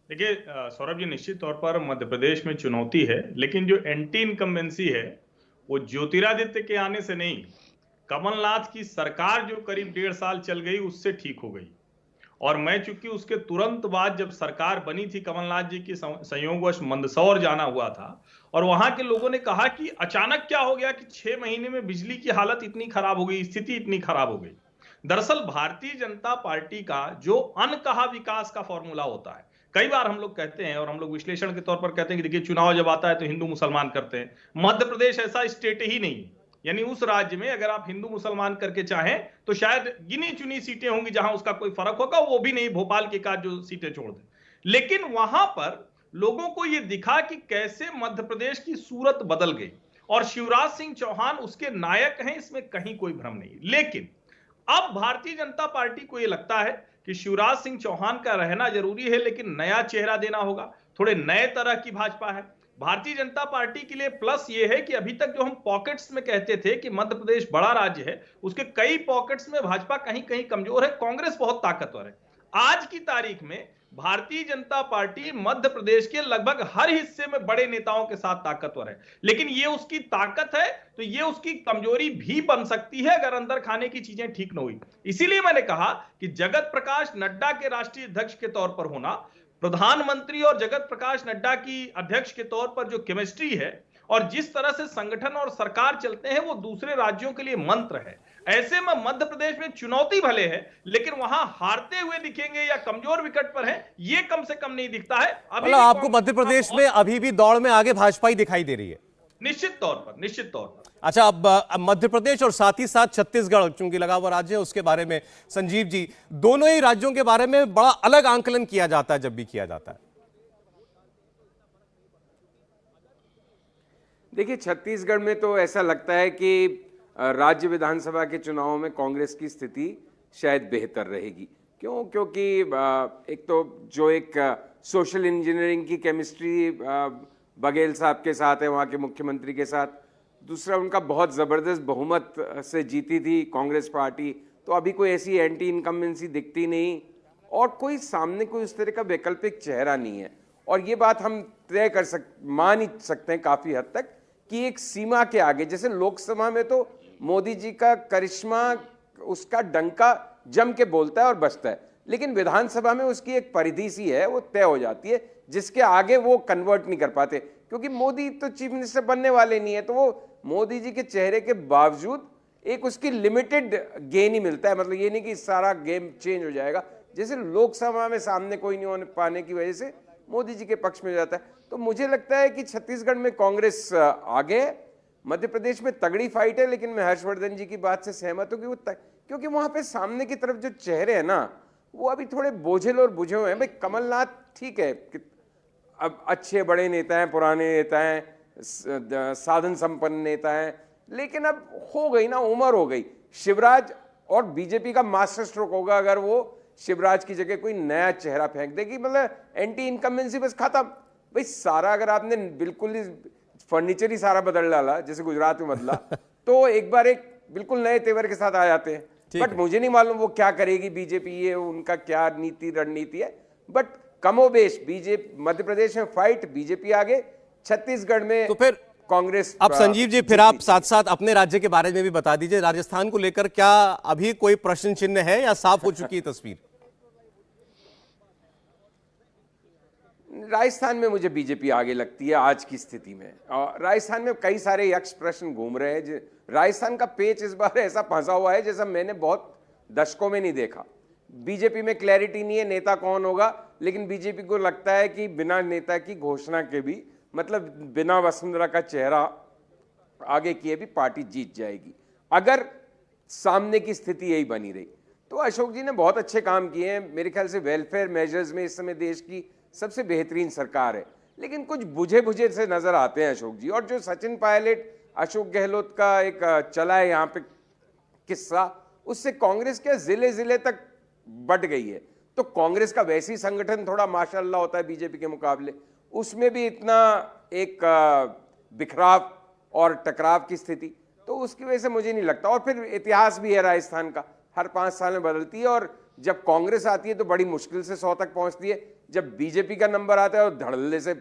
देखिए सौरभ जी, निश्चित तौर पर मध्य प्रदेश में चुनौती है, लेकिन जो एंटी इनकम्बेंसी है वो ज्योतिरादित्य के आने से नहीं, कमलनाथ की सरकार जो करीब 1.5 साल चल गई उससे ठीक हो गई। और मैं चूंकि उसके तुरंत बाद जब सरकार बनी थी, कमलनाथ जी की संयोगवश मंदसौर जाना हुआ था, और वहां के लोगों ने कहा कि अचानक क्या हो गया कि 6 महीने में बिजली की हालत इतनी खराब हो गई, स्थिति इतनी खराब हो गई। दरअसल भारतीय जनता पार्टी का जो अनकहा विकास का फॉर्मूला होता है, कई बार हम लोग कहते हैं और हम लोग विश्लेषण के तौर पर कहते हैं कि देखिए चुनाव जब आता है तो हिंदू मुसलमान करते हैं। मध्य प्रदेश ऐसा स्टेट ही नहीं है, यानी उस राज्य में अगर आप हिंदू मुसलमान करके चाहें तो शायद गिनी चुनी सीटें होंगी जहां उसका कोई फर्क होगा, वो भी नहीं भोपाल के का जो सीटें छोड़ दें। लेकिन वहां पर लोगों को यह दिखा कि कैसे मध्य प्रदेश की सूरत बदल गई, और शिवराज सिंह चौहान उसके नायक हैं, इसमें कहीं कोई भ्रम नहीं। लेकिन अब भारतीय जनता पार्टी को यह लगता है कि शिवराज सिंह चौहान का रहना जरूरी है, लेकिन नया चेहरा देना होगा, थोड़े नए तरह की भाजपा है। भारतीय जनता पार्टी के लिए प्लस यह है कि अभी तक जो हम पॉकेट्स में कहते थे कि मध्य प्रदेश बड़ा राज्य है, उसके कई पॉकेट्स में भाजपा कहीं कहीं कमजोर है, कांग्रेस बहुत ताकतवर है। आज की तारीख में भारतीय जनता पार्टी मध्य प्रदेश के लगभग हर हिस्से में बड़े नेताओं के साथ ताकतवर है, लेकिन ये उसकी ताकत है तो ये उसकी कमजोरी भी बन सकती है अगर अंदर खाने की चीजें ठीक न हुई। इसीलिए मैंने कहा कि जगत प्रकाश नड्डा के राष्ट्रीय अध्यक्ष के तौर पर होना, प्रधानमंत्री और जगत प्रकाश नड्डा की अध्यक्ष के तौर पर जो केमिस्ट्री है और जिस तरह से संगठन और सरकार चलते हैं, वो दूसरे राज्यों के लिए मंत्र है। ऐसे में मध्य प्रदेश में चुनौती भले है, लेकिन वहां हारते हुए दिखेंगे या कमजोर विकेट पर है, ये कम से कम नहीं दिखता है। मतलब आपको मध्य प्रदेश में अभी भी दौड़ में आगे भाजपा ही दिखाई दे रही है? निश्चित तौर पर, निश्चित तौर पर। अच्छा, अब मध्य प्रदेश और साथ ही साथ छत्तीसगढ़ चूंकि लगा हुआ राज्य है, उसके बारे में संजीव जी, दोनों ही राज्यों के बारे में बड़ा अलग आंकलन किया जाता है जब भी किया जाता है। देखिए, छत्तीसगढ़ में तो ऐसा लगता है कि राज्य विधानसभा के चुनावों में कांग्रेस की स्थिति शायद बेहतर रहेगी। क्यों? क्योंकि एक तो जो एक सोशल इंजीनियरिंग की केमिस्ट्री बघेल साहब के साथ है, वहाँ के मुख्यमंत्री के साथ, दूसरा उनका बहुत ज़बरदस्त बहुमत से जीती थी कांग्रेस पार्टी, तो अभी कोई ऐसी एंटी इनकम्बेंसी दिखती नहीं और कोई सामने कोई उस तरह का वैकल्पिक चेहरा नहीं है। और ये बात हम मान ही सकते हैं काफ़ी हद तक कि एक सीमा के आगे, जैसे लोकसभा में तो मोदी जी का करिश्मा, उसका डंका जम के बोलता है और बजता है, लेकिन विधानसभा में उसकी एक परिधि सी है, वो तय हो जाती है, जिसके आगे वो कन्वर्ट नहीं कर पाते, क्योंकि मोदी तो चीफ मिनिस्टर बनने वाले नहीं है। तो वो मोदी जी के चेहरे के बावजूद एक उसकी लिमिटेड गेन ही मिलता है। मतलब ये नहीं कि सारा गेम चेंज हो जाएगा, जैसे लोकसभा में सामने कोई नहीं होने पाने की वजह से मोदी जी के पक्ष में हो जाता है। तो मुझे लगता है कि छत्तीसगढ़ में कांग्रेस आगे है, मध्य प्रदेश में तगड़ी फाइट है, लेकिन मैं हर्षवर्धन जी की बात से सहमत हूं कि क्योंकि वहां पे सामने की तरफ जो चेहरे हैं ना, वो अभी थोड़े बोझिल और बुझे हुए हैं। भाई कमलनाथ ठीक है, अब अच्छे बड़े नेता हैं, पुराने नेता हैं, साधन संपन्न नेता हैं, लेकिन अब हो गई ना, उम्र हो गई। शिवराज और बीजेपी का मास्टर स्ट्रोक होगा अगर वो शिवराज की जगह कोई नया चेहरा फेंक देगी, मतलब एंटी इनकम्बेंसी बस खत्म। भाई सारा अगर आपने बिल्कुल ही फर्नीचर ही सारा बदल डाला, जैसे गुजरात में बदला, तो एक बार एक बिल्कुल नए तेवर के साथ आ जाते हैं। बट मुझे नहीं मालूम वो क्या करेगी बीजेपी, ये उनका क्या नीति रणनीति है। बट कमोबेश बीजेपी मध्य प्रदेश में फाइट, बीजेपी आगे, छत्तीसगढ़ में तो फिर कांग्रेस। अब संजीव जी, फिर आप साथ साथ अपने राज्य के बारे में भी बता दीजिए। राजस्थान को लेकर क्या अभी कोई प्रश्न चिन्ह है या साफ हो चुकी है तस्वीर? राजस्थान में मुझे बीजेपी आगे लगती है आज की स्थिति में। और राजस्थान में कई सारे यक्ष प्रश्न घूम रहे हैं। राजस्थान का पेच इस बार ऐसा फंसा हुआ है जैसा मैंने बहुत दशकों में नहीं देखा। बीजेपी में क्लैरिटी नहीं है नेता कौन होगा, लेकिन बीजेपी को लगता है कि बिना नेता की घोषणा के भी, मतलब बिना वसुंधरा का चेहरा आगे किए भी पार्टी जीत जाएगी अगर सामने की स्थिति यही बनी रही। तो अशोक जी ने बहुत अच्छे काम किए हैं। मेरे ख्याल से वेलफेयर मेजर्स में इस समय देश की सबसे बेहतरीन सरकार है, लेकिन कुछ बुझे बुझे से नजर आते हैं अशोक जी। और जो सचिन पायलट अशोक गहलोत का एक चला है यहाँ पे किस्सा, उससे कांग्रेस के जिले जिले तक बढ़ गई है। तो कांग्रेस का वैसी संगठन थोड़ा माशाल्लाह होता है बीजेपी के मुकाबले, उसमें भी इतना एक बिखराव और टकराव की स्थिति, तो उसकी वजह से मुझे नहीं लगता। और फिर इतिहास भी है राजस्थान का, हर 5 साल में बदलती है, और जब कांग्रेस आती है तो बड़ी मुश्किल से 100 तक पहुंचती है। जब बीजेपी का नंबर आता है और धड़ल्ले से,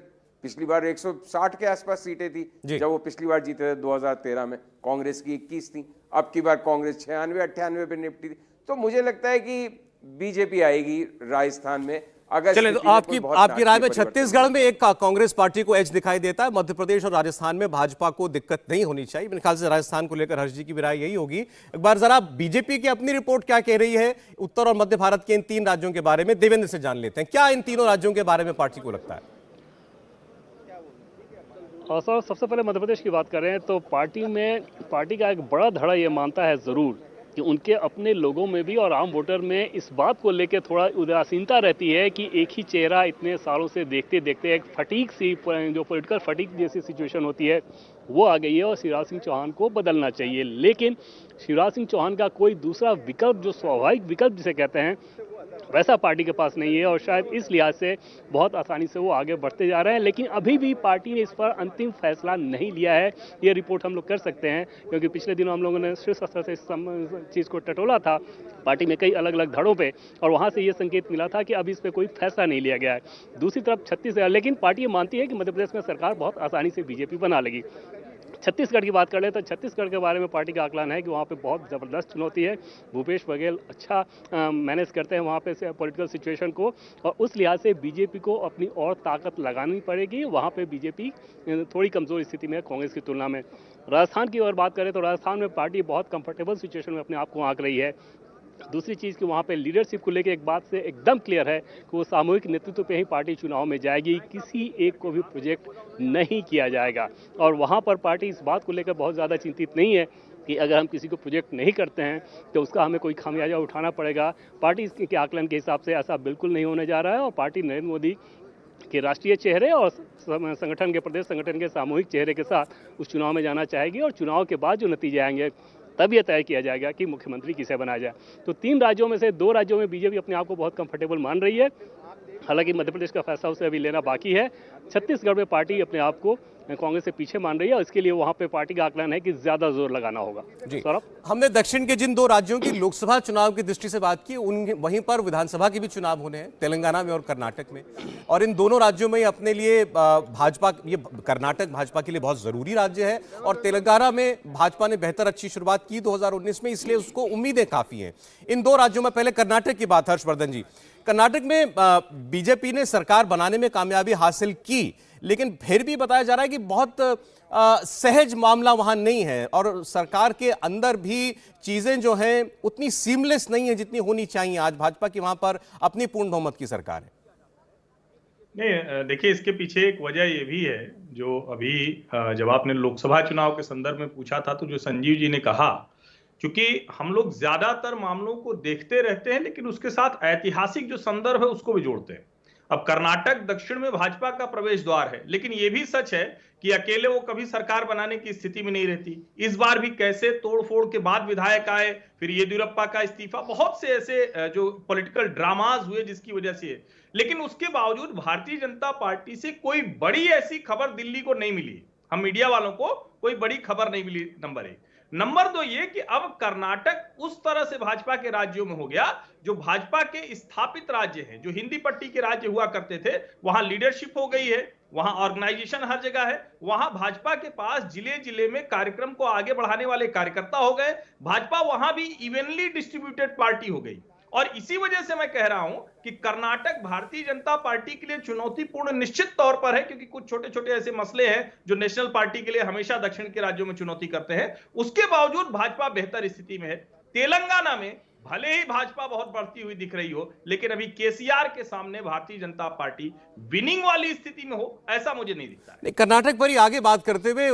पिछली बार 160 के आसपास सीटें थी जब वो पिछली बार जीते थे 2013 में, कांग्रेस की 21 थी। अब की बार कांग्रेस 96-98 पे निपटी थी। तो मुझे लगता है कि बीजेपी आएगी राजस्थान में। अगर चले तो आपकी राय में छत्तीसगढ़ में एक कांग्रेस पार्टी को एज दिखाई देता है, मध्य प्रदेश और राजस्थान में भाजपा को दिक्कत नहीं होनी चाहिए। मेरे ख्याल से राजस्थान को लेकर हर्ष जी की भी राय यही होगी। एक बार जरा बीजेपी की अपनी रिपोर्ट क्या कह रही है उत्तर और मध्य भारत के इन 3 राज्यों के बारे में, देवेंद्र से जान लेते हैं। क्या इन तीनों राज्यों के बारे में पार्टी को लगता है? सर, सबसे पहले मध्य प्रदेश की बात करें तो पार्टी का एक बड़ा धड़ा ये मानता है ज़रूर कि उनके अपने लोगों में भी और आम वोटर में इस बात को लेकर थोड़ा उदासीनता रहती है कि एक ही चेहरा इतने सालों से देखते देखते एक फटीक सी, जो पॉलिटिकल फटीक जैसी सिचुएशन होती है वो आ गई है और शिवराज सिंह चौहान को बदलना चाहिए। लेकिन शिवराज सिंह चौहान का कोई दूसरा विकल्प, जो स्वाभाविक विकल्प जिसे कहते हैं, वैसा पार्टी के पास नहीं है और शायद इस लिहाज से बहुत आसानी से वो आगे बढ़ते जा रहे हैं। लेकिन अभी भी पार्टी ने इस पर अंतिम फैसला नहीं लिया है, ये रिपोर्ट हम लोग कर सकते हैं, क्योंकि पिछले दिनों हम लोगों ने शीर्ष स्तर से इस चीज़ को टटोला था पार्टी में कई अलग अलग धड़ों पे, और वहाँ से ये संकेत मिला था कि अभी इस पर कोई फैसला नहीं लिया गया है। दूसरी तरफ छत्तीसगढ़, लेकिन पार्टी ये मानती है कि मध्य प्रदेश में सरकार बहुत आसानी से बीजेपी बना लेगी। छत्तीसगढ़ की बात कर ले तो छत्तीसगढ़ के बारे में पार्टी का आकलन है कि वहाँ पे बहुत ज़बरदस्त चुनौती है। भूपेश बघेल अच्छा मैनेज करते हैं वहाँ पे से पॉलिटिकल सिचुएशन को, और उस लिहाज से बीजेपी को अपनी और ताकत लगानी पड़ेगी। वहाँ पे बीजेपी थोड़ी कमज़ोर स्थिति में है कांग्रेस की तुलना में। राजस्थान की अगर बात करें तो राजस्थान में पार्टी बहुत कंफर्टेबल सिचुएशन में अपने आप को आंक रही है। दूसरी चीज़ कि वहाँ पे लीडरशिप को लेकर एक बात से एकदम क्लियर है कि वो सामूहिक नेतृत्व पे ही पार्टी चुनाव में जाएगी, किसी एक को भी प्रोजेक्ट नहीं किया जाएगा। और वहाँ पर पार्टी इस बात को लेकर बहुत ज़्यादा चिंतित नहीं है कि अगर हम किसी को प्रोजेक्ट नहीं करते हैं तो उसका हमें कोई खामियाजा उठाना पड़ेगा। पार्टी के आकलन के हिसाब से ऐसा बिल्कुल नहीं होने जा रहा है और पार्टी नरेंद्र मोदी के राष्ट्रीय चेहरे और संगठन के प्रदेश संगठन के सामूहिक चेहरे के साथ उस चुनाव में जाना चाहेगी, और चुनाव के बाद जो नतीजे आएंगे तब यह तय किया जाएगा कि मुख्यमंत्री किसे बनाया जाए। तो 3 राज्यों में से 2 राज्यों में बीजेपी अपने आप को बहुत कंफर्टेबल मान रही है, हालांकि मध्य प्रदेश का फैसला उसे अभी लेना बाकी है। छत्तीसगढ़ में पार्टी अपने आप को कांग्रेस से पीछे मान रही है और इसके लिए वहां पे पार्टी का आकलन है कि ज्यादा जोर लगाना होगा। जी, हमने दक्षिण के जिन 2 राज्यों की लोकसभा चुनाव की दृष्टि से बात की, उन वहीं पर विधानसभा के भी चुनाव होने हैं, तेलंगाना में और कर्नाटक में। और इन दोनों राज्यों में अपने लिए भाजपा, ये कर्नाटक भाजपा के लिए बहुत जरूरी राज्य है और तेलंगाना में भाजपा ने बेहतर अच्छी शुरुआत की 2019 में, इसलिए उसको उम्मीदें काफी हैं। इन 2 राज्यों में पहले कर्नाटक की बात, हर्षवर्धन जी, कर्नाटक में बीजेपी ने सरकार बनाने में कामयाबी हासिल की, लेकिन फिर भी बताया जा रहा है कि बहुत सहज मामला वहां नहीं है और सरकार के अंदर भी चीजें जो हैं उतनी सीमलेस नहीं है जितनी होनी चाहिए। आज भाजपा की वहां पर अपनी पूर्ण बहुमत की सरकार है। नहीं, देखिए इसके पीछे एक वजह ये भी है, जो अभी जब आपने लोकसभा चुनाव के संदर्भ में पूछा था तो जो संजीव जी ने कहा, क्योंकि हम लोग ज्यादातर मामलों को देखते रहते हैं लेकिन उसके साथ ऐतिहासिक जो संदर्भ है उसको भी जोड़ते हैं। अब कर्नाटक दक्षिण में भाजपा का प्रवेश द्वार है, लेकिन यह भी सच है कि अकेले वो कभी सरकार बनाने की स्थिति में नहीं रहती। इस बार भी कैसे तोड़फोड़ के बाद विधायक आए, फिर येदियुरप्पा का इस्तीफा, बहुत से ऐसे जो पॉलिटिकल ड्रामाज हुए जिसकी वजह से, लेकिन उसके बावजूद भारतीय जनता पार्टी से कोई बड़ी ऐसी खबर दिल्ली को नहीं मिली। हम मीडिया वालों को कोई बड़ी खबर नहीं मिली, नंबर 1। नंबर 2 ये कि अब कर्नाटक उस तरह से भाजपा के राज्यों में हो गया, जो भाजपा के स्थापित राज्य हैं, जो हिंदी पट्टी के राज्य हुआ करते थे, वहां लीडरशिप हो गई है, वहां ऑर्गेनाइजेशन हर जगह है, वहां भाजपा के पास जिले जिले में कार्यक्रम को आगे बढ़ाने वाले कार्यकर्ता हो गए। भाजपा वहां भी इवनली डिस्ट्रीब्यूटेड पार्टी हो गई और इसी वजह से मैं कह रहा हूं कि कर्नाटक भारतीय जनता पार्टी के लिए चुनौतीपूर्ण निश्चित तौर पर है, क्योंकि कुछ छोटे छोटे ऐसे मसले हैं जो नेशनल पार्टी के लिए हमेशा दक्षिण के राज्यों में चुनौती करते हैं। उसके बावजूद भाजपा बेहतर स्थिति में है। तेलंगाना में भले ही भाजपा बहुत बढ़ती हुई दिख रही हो, लेकिन अभी केसीआर के सामने भारतीय जनता पार्टी विनिंग वाली स्थिति में हो, ऐसा मुझे नहीं दिखता है। कर्नाटक पर ही आगे बात करते हुए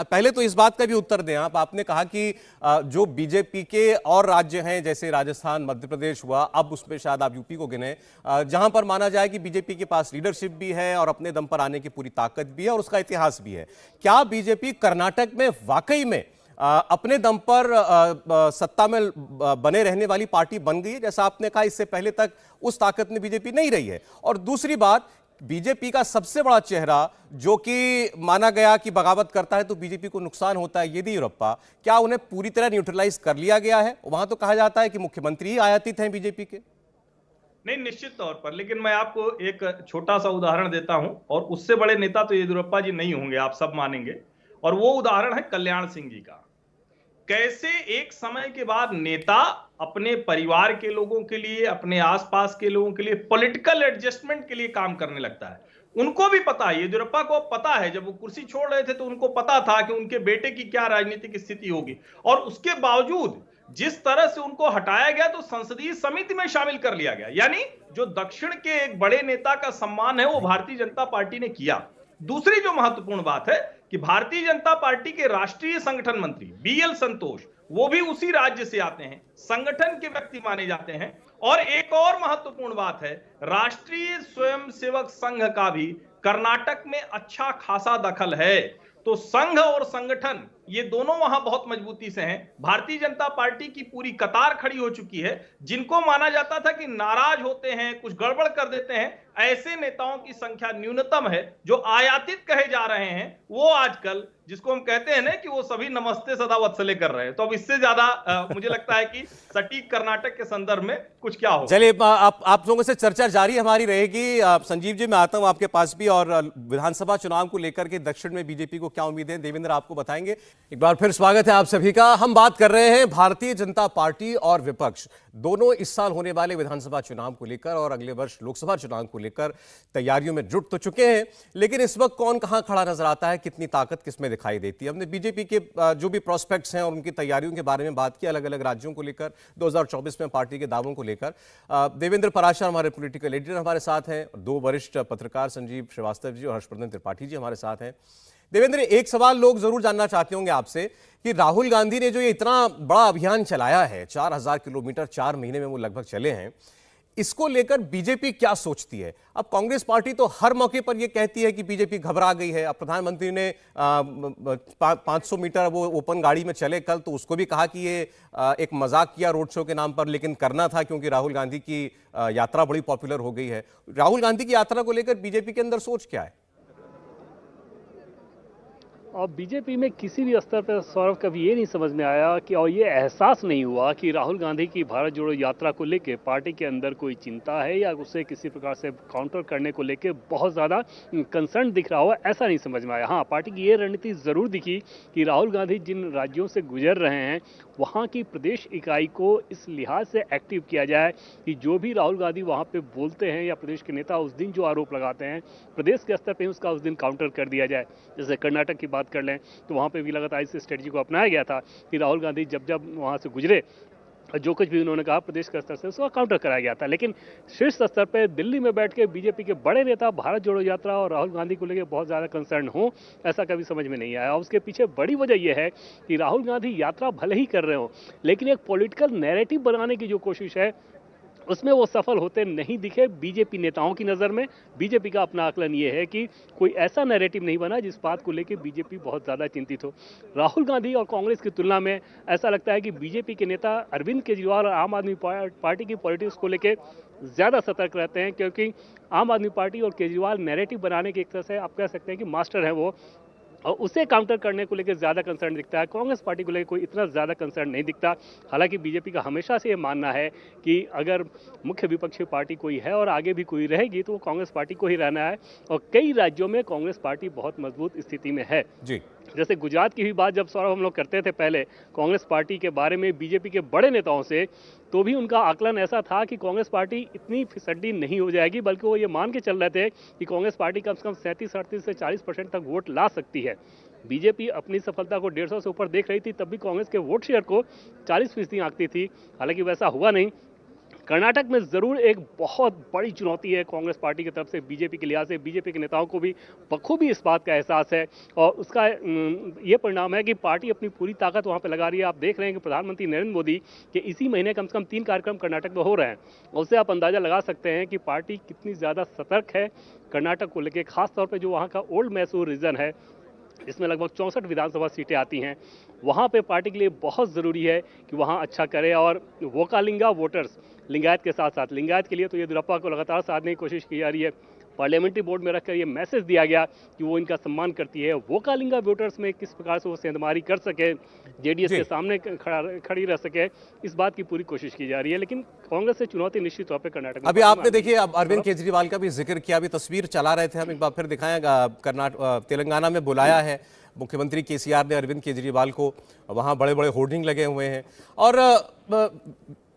पहले तो इस बात का भी उत्तर दें आप। आपने कहा कि जो बीजेपी के और राज्य हैं जैसे राजस्थान, मध्य प्रदेश हुआ, अब उसमें शायद आप यूपी को गिने, जहां पर माना जाए कि बीजेपी के पास लीडरशिप भी है और अपने दम पर आने की पूरी ताकत भी है और उसका इतिहास भी है। क्या बीजेपी कर्नाटक में वाकई में अपने दम पर सत्ता में बने रहने वाली पार्टी बन गई है? जैसा आपने कहा इससे पहले तक उस ताकत में बीजेपी नहीं रही है। और दूसरी बात, बीजेपी का सबसे बड़ा चेहरा जो कि माना गया कि बगावत करता है तो बीजेपी को नुकसान होता है, येदियुरप्पा, क्या उन्हें पूरी तरह न्यूट्रलाइज कर लिया गया है? वहां तो कहा जाता है कि मुख्यमंत्री ही आयातित हैं बीजेपी के। नहीं, निश्चित तौर पर, लेकिन मैं आपको एक छोटा सा उदाहरण देता हूं, और उससे बड़े नेता तो येदियुरप्पा जी नहीं होंगे, आप सब मानेंगे। और वो उदाहरण है कल्याण सिंह जी का। कैसे एक समय के बाद नेता अपने परिवार के लोगों के लिए, अपने आसपास के लोगों के लिए पॉलिटिकल एडजस्टमेंट के लिए काम करने लगता है। उनको भी पता है, येदियुरप्पा को पता है, जब वो कुर्सी छोड़ रहे थे तो उनको पता था कि उनके बेटे की क्या राजनीतिक स्थिति होगी, और उसके बावजूद जिस तरह से उनको हटाया गया तो संसदीय समिति में शामिल कर लिया गया। यानी जो दक्षिण के एक बड़े नेता का सम्मान है वो भारतीय जनता पार्टी ने किया। दूसरी जो महत्वपूर्ण बात है कि भारतीय जनता पार्टी के राष्ट्रीय संगठन मंत्री बीएल संतोष, वो भी उसी राज्य से आते हैं, संगठन के व्यक्ति माने जाते हैं। और एक और महत्वपूर्ण बात है, राष्ट्रीय स्वयंसेवक संघ का भी कर्नाटक में अच्छा खासा दखल है। तो संघ और संगठन ये दोनों वहां बहुत मजबूती से हैं। भारतीय जनता पार्टी की पूरी कतार खड़ी हो चुकी है। जिनको माना जाता था कि नाराज होते हैं, कुछ गड़बड़ कर देते हैं, ऐसे नेताओं की संख्या न्यूनतम है। जो आयातित कहे जा रहे हैं वो आजकल, जिसको हम कहते हैं ना कि वो सभी नमस्ते सदा वत्सले कर रहे हैं, तो अब इससे ज्यादा मुझे लगता है कि सटीक कर्नाटक के संदर्भ में कुछ क्या हो। चलिए, आप लोगों से चर्चा जारी हमारी रहेगी। संजीव जी, मैं आता हूं आपके पास भी, और विधानसभा चुनाव को लेकर के दक्षिण में बीजेपी को क्या उम्मीदें, देवेंद्र आपको बताएंगे। एक बार फिर स्वागत है आप सभी का। हम बात कर रहे हैं भारतीय जनता पार्टी और विपक्ष दोनों इस साल होने वाले विधानसभा चुनाव को लेकर और अगले वर्ष लोकसभा चुनाव को लेकर तैयारियों में जुट तो चुके हैं, लेकिन इस वक्त कौन कहां खड़ा नजर आता है, कितनी ताकत किसमें दिखाई देती है। हमने बीजेपी के जो भी प्रोस्पेक्ट्स हैं और उनकी तैयारियों के बारे में बात की, अलग अलग राज्यों को लेकर, 2024 में पार्टी के दावों को लेकर। देवेंद्र पराशर हमारे पॉलिटिकल एडिटर हमारे साथ हैं, दो वरिष्ठ पत्रकार संजीव श्रीवास्तव जी और हर्षवर्धन त्रिपाठी जी हमारे साथ हैं। देवेंद्र, एक सवाल लोग जरूर जानना चाहते होंगे आपसे कि राहुल गांधी ने जो ये इतना बड़ा अभियान चलाया है, 4000 किलोमीटर 4 महीने में वो लगभग चले हैं, इसको लेकर बीजेपी क्या सोचती है? अब कांग्रेस पार्टी तो हर मौके पर ये कहती है कि बीजेपी घबरा गई है। अब प्रधानमंत्री ने 500 मीटर वो ओपन गाड़ी में चले कल, तो उसको भी कहा कि ये एक मजाक किया रोड शो के नाम पर, लेकिन करना था क्योंकि राहुल गांधी की यात्रा बड़ी पॉपुलर हो गई है। राहुल गांधी की यात्रा को लेकर बीजेपी के अंदर सोच क्या है? और बीजेपी में किसी भी स्तर पर सौरभ कभी ये नहीं समझ में आया कि, और ये एहसास नहीं हुआ कि राहुल गांधी की भारत जोड़ो यात्रा को लेके पार्टी के अंदर कोई चिंता है या उसे किसी प्रकार से काउंटर करने को लेके बहुत ज़्यादा कंसर्न दिख रहा हो, ऐसा नहीं समझ में आया। हाँ, पार्टी की ये रणनीति ज़रूर दिखी कि राहुल गांधी जिन राज्यों से गुजर रहे हैं वहाँ की प्रदेश इकाई को इस लिहाज से एक्टिव किया जाए कि जो भी राहुल गांधी वहाँ पे बोलते हैं या प्रदेश के नेता उस दिन जो आरोप लगाते हैं, प्रदेश के स्तर पे उसका उस दिन काउंटर कर दिया जाए। जैसे कर्नाटक की बात कर लें तो वहाँ पे भी लगातार इस स्ट्रेटजी को अपनाया गया था कि राहुल गांधी जब जब वहाँ से गुजरे, जो कुछ भी उन्होंने कहा प्रदेश के स्तर से उसका काउंटर कराया गया था। लेकिन शीर्ष स्तर पर दिल्ली में बैठ के बीजेपी के बड़े नेता भारत जोड़ो यात्रा और राहुल गांधी को लेकर बहुत ज़्यादा कंसर्न हो, ऐसा कभी समझ में नहीं आया। और उसके पीछे बड़ी वजह यह है कि राहुल गांधी यात्रा भले ही कर रहे हो, लेकिन एक पॉलिटिकल नैरेटिव बनाने की जो कोशिश है उसमें वो सफल होते नहीं दिखे बीजेपी नेताओं की नज़र में। बीजेपी का अपना आकलन ये है कि कोई ऐसा नैरेटिव नहीं बना जिस बात को लेकर बीजेपी बहुत ज़्यादा चिंतित हो। राहुल गांधी और कांग्रेस की तुलना में ऐसा लगता है कि बीजेपी के नेता अरविंद केजरीवाल और आम आदमी पार्टी की पॉलिटिक्स को लेकर ज़्यादा सतर्क रहते हैं, क्योंकि आम आदमी पार्टी और केजरीवाल नैरेटिव बनाने की एक तरह से आप कह सकते हैं कि मास्टर है वो, और उसे काउंटर करने को लेकर ज़्यादा कंसर्न दिखता है। कांग्रेस पार्टी को लेकर कोई इतना ज़्यादा कंसर्न नहीं दिखता। हालांकि बीजेपी का हमेशा से ये मानना है कि अगर मुख्य विपक्षी पार्टी कोई है और आगे भी कोई रहेगी तो वो कांग्रेस पार्टी को ही रहना है, और कई राज्यों में कांग्रेस पार्टी बहुत मजबूत स्थिति में है। जी। जैसे गुजरात की भी बात जब सौरभ हम लोग करते थे पहले कांग्रेस पार्टी के बारे में बीजेपी के बड़े नेताओं से, तो भी उनका आकलन ऐसा था कि कांग्रेस पार्टी इतनी फिसड्डी नहीं हो जाएगी, बल्कि वो ये मान के चल रहे थे कि कांग्रेस पार्टी कम से कम 37-38 से 40% तक वोट ला सकती है। बीजेपी अपनी सफलता को 150 से ऊपर देख रही थी, तब भी कांग्रेस के वोट शेयर को 40% आंकती थी। हालांकि वैसा हुआ नहीं। कर्नाटक में जरूर एक बहुत बड़ी चुनौती है कांग्रेस पार्टी की तरफ से बीजेपी के लिहाज से। बीजेपी के नेताओं को भी बखूबी इस बात का एहसास है और उसका ये परिणाम है कि पार्टी अपनी पूरी ताकत वहां पे लगा रही है। आप देख रहे हैं कि प्रधानमंत्री नरेंद्र मोदी के इसी महीने कम से कम 3 कार्यक्रम कर्नाटक में हो रहे हैं। उससे आप अंदाजा लगा सकते हैं कि पार्टी कितनी ज्यादा सतर्क है कर्नाटक को लेकर, खासतौर पर जो वहाँ का ओल्ड मैसूर रीजन है जिसमें लगभग 64 विधानसभा सीटें आती हैं, वहाँ पे पार्टी के लिए बहुत ज़रूरी है कि वहाँ अच्छा करे। और वोकालिंगा वोटर्स लिंगायत के साथ साथ, लिंगायत के लिए तो येदियुरप्पा को लगातार साधने की कोशिश की जा रही है। पार्लियामेंट्री बोर्ड में रखकर ये मैसेज दिया गया कि वो इनका सम्मान करती है। वोकालिंगा वोटर्स में किस प्रकार से वो सेंधमारी कर सके, जेडीएस के सामने खड़ी रह सके, इस बात की पूरी कोशिश की जा रही है। लेकिन कांग्रेस से चुनौती निश्चित तौर पर कर्नाटक में। अभी आपने देखिए, अब अरविंद केजरीवाल का भी जिक्र किया, अभी तस्वीर चला रहे थे हम, एक बार फिर दिखाएगा। तेलंगाना में बुलाया है मुख्यमंत्री केसीआर ने अरविंद केजरीवाल को, वहां बड़े बड़े होर्डिंग लगे हुए हैं। और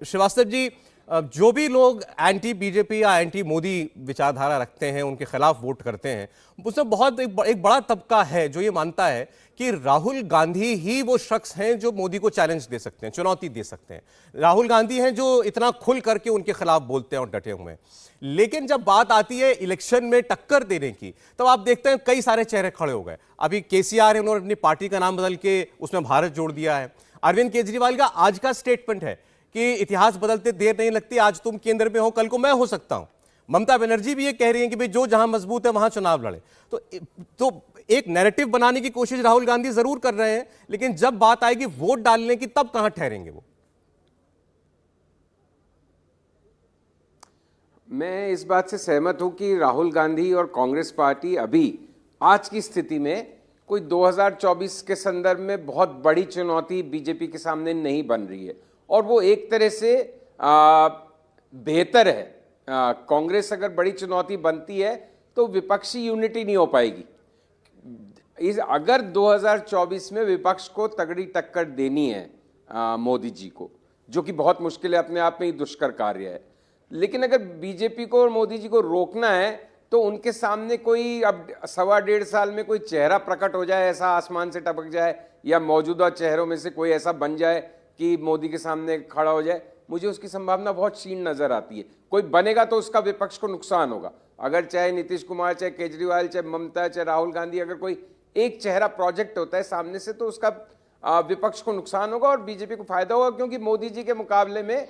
श्रीवास्तव जी, जो भी लोग एंटी बीजेपी या एंटी मोदी विचारधारा रखते हैं, उनके खिलाफ वोट करते हैं, उसमें बहुत एक बड़ा तबका है जो ये मानता है कि राहुल गांधी ही वो शख्स हैं जो मोदी को चैलेंज दे सकते हैं, चुनौती दे सकते हैं। राहुल गांधी हैं जो इतना खुल करके उनके खिलाफ बोलते हैं और डटे हुए हैं। लेकिन जब बात आती है इलेक्शन में टक्कर देने की, तब आप देखते हैं कई सारे चेहरे खड़े हो गए। अभी केसीआर है, उन्होंने अपनी पार्टी का नाम बदल के उसमें भारत जोड़ दिया है। अरविंद केजरीवाल का आज का स्टेटमेंट है कि इतिहास बदलते देर नहीं लगती, आज तुम केंद्र में हो, कल को मैं हो सकता हूं। ममता बनर्जी भी ये कह रही हैं कि भाई जो जहां मजबूत है वहां चुनाव लड़े। तो एक नैरेटिव बनाने की कोशिश राहुल गांधी जरूर कर रहे हैं, लेकिन जब बात आएगी वोट डालने की, तब कहां ठहरेंगे वो? मैं इस बात से सहमत हूं कि राहुल गांधी और कांग्रेस पार्टी अभी आज की स्थिति में कोई 2024 के संदर्भ में बहुत बड़ी चुनौती बीजेपी के सामने नहीं बन रही है। और वो एक तरह से बेहतर है। कांग्रेस अगर बड़ी चुनौती बनती है तो विपक्षी यूनिटी नहीं हो पाएगी। अगर 2024 में विपक्ष को तगड़ी टक्कर देनी है मोदी जी को, जो कि बहुत मुश्किल है, अपने आप में ही दुष्कर कार्य है, लेकिन अगर बीजेपी को और मोदी जी को रोकना है तो उनके सामने कोई अब 1.25 साल में कोई चेहरा प्रकट हो जाए, ऐसा आसमान से टपक जाए, या मौजूदा चेहरों में से कोई ऐसा बन जाए कि मोदी के सामने खड़ा हो जाए, मुझे उसकी संभावना बहुत क्षीण नजर आती है। कोई बनेगा तो उसका विपक्ष को नुकसान होगा। अगर चाहे नीतीश कुमार, चाहे केजरीवाल, चाहे ममता, चाहे राहुल गांधी, अगर कोई एक चेहरा प्रोजेक्ट होता है सामने से, तो उसका विपक्ष को नुकसान होगा और बीजेपी को फायदा होगा, क्योंकि मोदी जी के मुकाबले में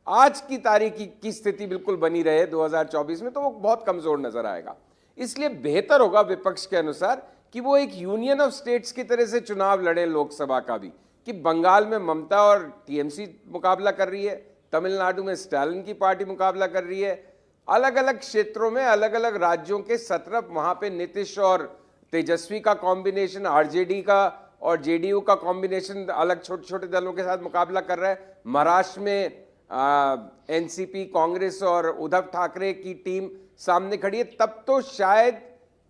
आज की तारीख की स्थिति बिल्कुल बनी रहे 2024 में, तो वो बहुत कमजोर नजर आएगा। इसलिए बेहतर होगा विपक्ष के अनुसार कि वो एक यूनियन ऑफ स्टेट्स की तरह से चुनाव लड़े, लोकसभा का भी, कि बंगाल में ममता और टीएमसी मुकाबला कर रही है, तमिलनाडु में स्टालिन की पार्टी मुकाबला कर रही है, अलग अलग क्षेत्रों में अलग अलग राज्यों के 17 वहां पे नीतीश और तेजस्वी का कॉम्बिनेशन, आरजेडी का और जेडीयू का कॉम्बिनेशन अलग छोटे छोटे दलों के साथ मुकाबला कर रहा है। महाराष्ट्र में एनसीपी, कांग्रेस और उद्धव ठाकरे की टीम सामने खड़ी है। तब तो शायद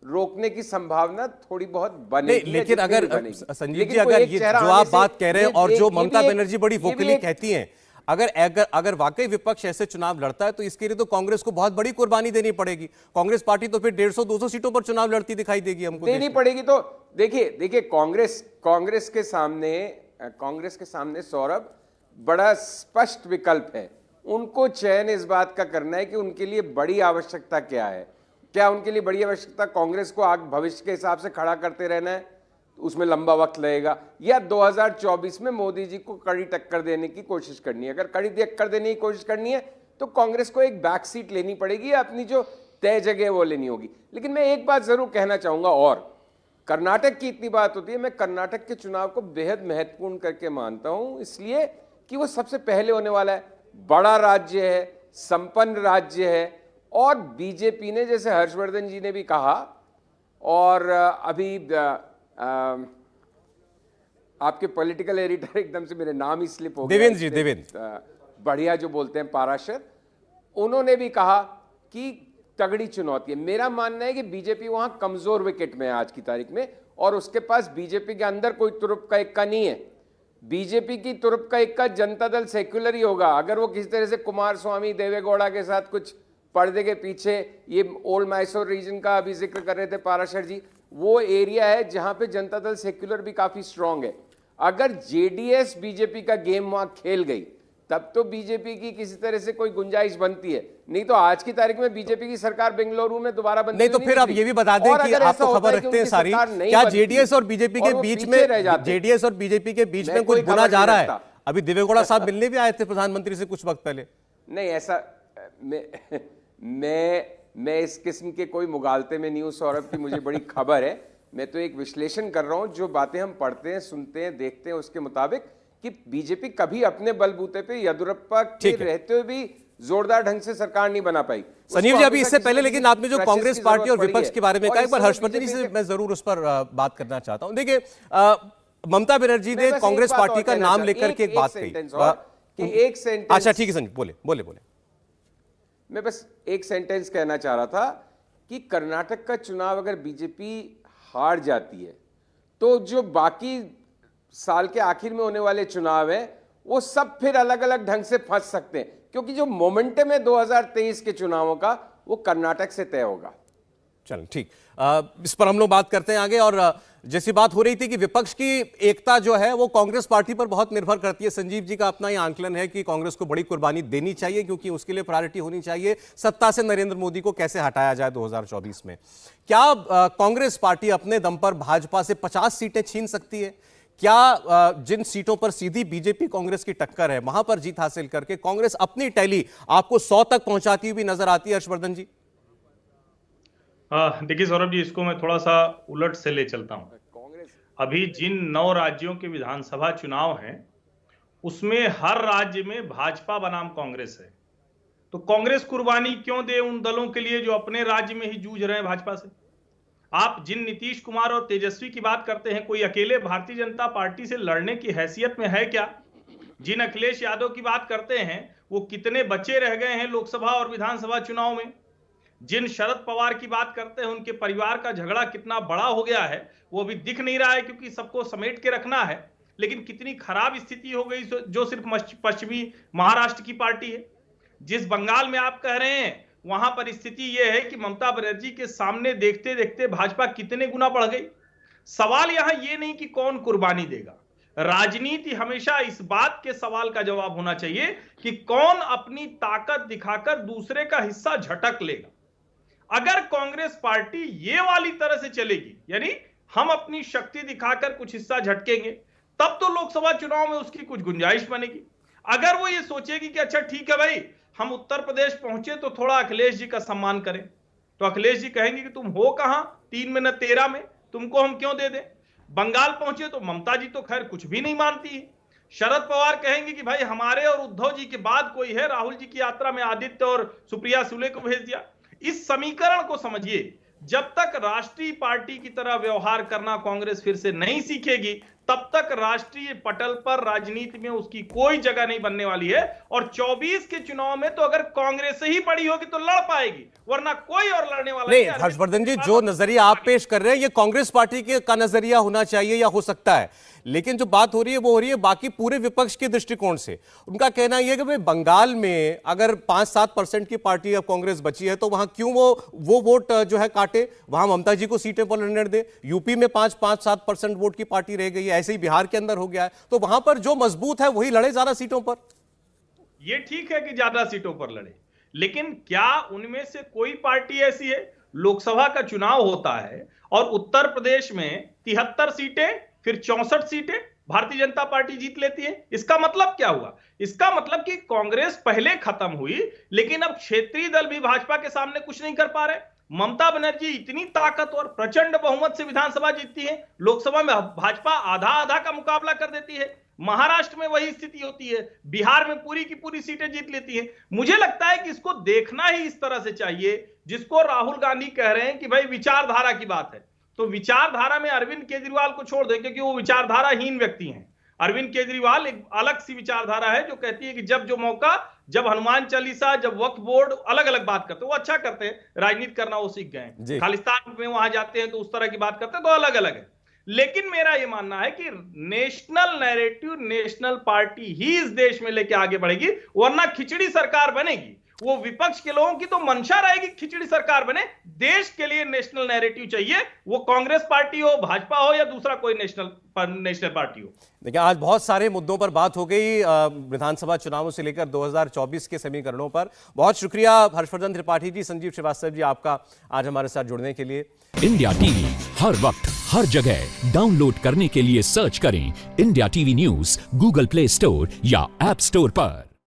रोकने की संभावना थोड़ी बहुत बनेगी। लेकिन अगर संजीव जी, अगर ये जो आप बात कह रहे हैं और जो ममता बनर्जी बड़ी वोकली कहती हैं, अगर वाकई विपक्ष ऐसे चुनाव लड़ता है तो इसके लिए तो कांग्रेस को बहुत बड़ी कुर्बानी देनी पड़ेगी। कांग्रेस पार्टी तो फिर 150-200 सीटों पर चुनाव लड़ती दिखाई देगी हमको। देनी पड़ेगी। तो देखिए कांग्रेस के सामने सौरभ बड़ा स्पष्ट विकल्प है। उनको चयन इस बात का करना है कि उनके लिए बड़ी आवश्यकता क्या है। क्या उनके लिए बड़ी आवश्यकता कांग्रेस को आगे भविष्य के हिसाब से खड़ा करते रहना है, उसमें लंबा वक्त लगेगा, या 2024 में मोदी जी को कड़ी टक्कर देने की कोशिश करनी है? अगर कड़ी टक्कर देने की कोशिश करनी है तो कांग्रेस को एक बैक सीट लेनी पड़ेगी, या अपनी जो तय जगह वो लेनी होगी। लेकिन मैं एक बात जरूर कहना चाहूंगा, और कर्नाटक की इतनी बात होती है, मैं कर्नाटक के चुनाव को बेहद महत्वपूर्ण करके मानता हूं, इसलिए कि वो सबसे पहले होने वाला है। बड़ा राज्य है, संपन्न राज्य है, और बीजेपी ने, जैसे हर्षवर्धन जी ने भी कहा, और अभी आपके पॉलिटिकल एडिटर एकदम से मेरे नाम ही स्लिप हो गया, देवेंद्र बढ़िया जो बोलते हैं, पाराशर, उन्होंने भी कहा कि तगड़ी चुनौती है। मेरा मानना है कि बीजेपी वहां कमजोर विकेट में है आज की तारीख में, और उसके पास बीजेपी के अंदर कोई तुरुप का इक्का नहीं है। बीजेपी की तुरुप का इक्का जनता दल सेक्युलर ही होगा। अगर वो किसी तरह से कुमार स्वामी देवेगौड़ा के साथ कुछ पर्दे के पीछे, ये ओल्ड मैसूर रीजन का अभी जिक्र कर रहे थे पाराशर जी, वो एरिया है जहां पे जनता दल सेक्युलर भी काफी स्ट्रांग है। अगर जेडीएस बीजेपी का गेम वहां खेल गई तब तो बीजेपी की किसी तरह से कोई गुंजाइश बनती है, नहीं तो आज की तारीख में बीजेपी की सरकार बेंगलुरु में दोबारा बनती नहीं तो फिर आप ये भी बता दें कि आप तो खबर रखते हैं सारी, क्या जेडीएस और बीजेपी के बीच में, जेडीएस और बीजेपी के बीच में कुछ बुना जा रहा है? अभी देवेगौड़ा साहब मिलने भी आए थे प्रधानमंत्री से कुछ वक्त पहले। नहीं, ऐसा मैं इस किस्म के कोई मुगालते में नहीं हूं सौरभ की, मुझे बड़ी खबर है। मैं तो एक विश्लेषण कर रहा हूं, जो बातें हम पढ़ते हैं, सुनते हैं, देखते हैं, उसके मुताबिक कि बीजेपी कभी अपने बलबूते पे येदियुरप्पा के रहते हुए भी जोरदार ढंग से सरकार नहीं बना पाई। संजीव जी, अभी इससे पहले लेकिन आपने जो कांग्रेस पार्टी और विपक्ष के बारे में कहा, एक बार हर्षवर्धन जी से मैं जरूर उस पर बात करना चाहता हूं। देखिए, ममता बनर्जी ने कांग्रेस पार्टी का नाम लेकर के एक बात कही। एक सेंटेंस, अच्छा ठीक है संजीव, बोले। मैं बस एक सेंटेंस कहना चाह रहा था कि कर्नाटक का चुनाव अगर बीजेपी हार जाती है तो जो बाकी साल के आखिर में होने वाले चुनाव हैं वो सब फिर अलग अलग ढंग से फंस सकते हैं, क्योंकि जो मोमेंटम है 2023 के चुनावों का वो कर्नाटक से तय होगा। चलो ठीक, इस पर हम लोग बात करते हैं आगे। और जैसी बात हो रही थी कि विपक्ष की एकता जो है वो कांग्रेस पार्टी पर बहुत निर्भर करती है। संजीव जी का अपना ही आंकलन है कि कांग्रेस को बड़ी कुर्बानी देनी चाहिए, क्योंकि उसके लिए प्रायोरिटी होनी चाहिए सत्ता से नरेंद्र मोदी को कैसे हटाया जाए 2024 में। क्या कांग्रेस पार्टी अपने दम पर भाजपा से 50 सीटें छीन सकती है? क्या जिन सीटों पर सीधी बीजेपी कांग्रेस की टक्कर है वहां पर जीत हासिल करके कांग्रेस अपनी टैली आपको 100 तक पहुंचाती हुई नजर आती है? हर्षवर्धन जी, देखिए सौरभ जी, इसको मैं थोड़ा सा उलट से ले चलता हूं। अभी जिन 9 राज्यों के विधानसभा चुनाव हैं उसमें हर राज्य में भाजपा बनाम कांग्रेस है, तो कांग्रेस कुर्बानी क्यों दे उन दलों के लिए जो अपने राज्य में ही जूझ रहे हैं भाजपा से? आप जिन नीतीश कुमार और तेजस्वी की बात करते हैं, कोई अकेले भारतीय जनता पार्टी से लड़ने की हैसियत में है क्या? जिन अखिलेश यादव की बात करते हैं वो कितने बच्चे रह गए हैं लोकसभा और विधानसभा चुनाव में? जिन शरद पवार की बात करते हैं उनके परिवार का झगड़ा कितना बड़ा हो गया है वो अभी दिख नहीं रहा है, क्योंकि सबको समेट के रखना है, लेकिन कितनी खराब स्थिति हो गई जो सिर्फ पश्चिमी महाराष्ट्र की पार्टी है। जिस बंगाल में आप कह रहे हैं वहां पर स्थिति यह है कि ममता बनर्जी के सामने देखते देखते भाजपा कितने गुना बढ़ गई। सवाल यहां यह नहीं कि कौन कुर्बानी देगा, राजनीति हमेशा इस बात के सवाल का जवाब होना चाहिए कि कौन अपनी ताकत दिखाकर दूसरे का हिस्सा झटक लेगा। अगर कांग्रेस पार्टी ये वाली तरह से चलेगी, यानी हम अपनी शक्ति दिखाकर कुछ हिस्सा झटकेंगे, तब तो लोकसभा चुनाव में उसकी कुछ गुंजाइश बनेगी। अगर वो ये सोचेगी कि अच्छा ठीक है भाई, हम उत्तर प्रदेश पहुंचे तो थोड़ा अखिलेश जी का सम्मान करें, तो अखिलेश जी कहेंगे कि तुम हो कहां 3 में न 13 में, तुमको हम क्यों दे दें। बंगाल पहुंचे तो ममता जी तो खैर कुछ भी नहीं मानती है। शरद पवार कहेंगे कि भाई हमारे और उद्धव जी के बाद कोई है, राहुल जी की यात्रा में आदित्य और सुप्रिया सुले को भेज दिया। इस समीकरण को समझिए, जब तक राष्ट्रीय पार्टी की तरह व्यवहार करना कांग्रेस फिर से नहीं सीखेगी तब तक राष्ट्रीय पटल पर राजनीति में उसकी कोई जगह नहीं बनने वाली है। और 24 के चुनाव में तो अगर कांग्रेस ही बड़ी होगी तो लड़ पाएगी, वरना कोई और लड़ने वाला नहीं। हर्षवर्धन जी, जो नजरिया आप पेश कर रहे हैं ये कांग्रेस पार्टी का नजरिया होना चाहिए या हो सकता है, लेकिन जो बात हो रही है वो हो रही है बाकी पूरे विपक्ष के दृष्टिकोण से। उनका कहना यह है कि भाई बंगाल में अगर 5-7% की पार्टी अब कांग्रेस बची है तो वहां क्यों वो वोट जो है काटे, वहां ममता जी को सीटें पर लड़ने दे। यूपी में 5-7% वोट की पार्टी रह गई है, ऐसे ही बिहार के अंदर हो गया है, तो वहां पर जो मजबूत है वही लड़े ज्यादा सीटों पर। ये ठीक है कि ज्यादा सीटों पर लड़े, लेकिन क्या उनमें से कोई पार्टी ऐसी है? लोकसभा का चुनाव होता है और उत्तर प्रदेश में 73 सीटें फिर 64 सीटें भारतीय जनता पार्टी जीत लेती है। इसका मतलब क्या हुआ? इसका मतलब कि कांग्रेस पहले खत्म हुई, लेकिन अब क्षेत्रीय दल भी भाजपा के सामने कुछ नहीं कर पा रहे। ममता बनर्जी इतनी ताकतवर प्रचंड बहुमत से विधानसभा जीतती है, लोकसभा में भाजपा आधा आधा का मुकाबला कर देती है। महाराष्ट्र में वही स्थिति होती है, बिहार में पूरी की पूरी सीटें जीत लेती है। मुझे लगता है कि इसको देखना ही इस तरह से चाहिए, जिसको राहुल गांधी कह रहे हैं कि भाई विचारधारा की बात है, तो विचारधारा में अरविंद केजरीवाल को छोड़ दें, क्योंकि वो विचारधाराहीन व्यक्ति हैं। अरविंद केजरीवाल एक अलग सी विचारधारा है जो कहती है कि जब जो मौका जब हनुमान चालीसा, जब वक्फ बोर्ड, अलग अलग बात करते हैं, वो अच्छा करते हैं, राजनीति करना वो सीख गए हैं। खालिस्तान में वहां जाते हैं तो उस तरह की बात करते हैं, तो अलग अलग है। लेकिन मेरा ये मानना है कि नेशनल नैरेटिव, नेशनल पार्टी ही इस देश में लेके आगे बढ़ेगी, वरना खिचड़ी सरकार बनेगी। वो विपक्ष के लोगों की तो मंशा रहेगी खिचड़ी सरकार बने। देश के लिए नेशनल नैरेटिव चाहिए, वो कांग्रेस पार्टी हो, भाजपा हो या दूसरा कोई नेशनल पार्टी हो। देखिए, आज बहुत सारे मुद्दों पर बात हो गई, विधानसभा चुनावों से लेकर 2024 के समीकरणों पर। बहुत शुक्रिया हर्षवर्धन त्रिपाठी जी, संजीव श्रीवास्तव जी, आपका आज हमारे साथ जुड़ने के लिए। इंडिया टीवी हर वक्त हर जगह डाउनलोड करने के लिए सर्च करें India TV news Google play store या ऐप स्टोर पर।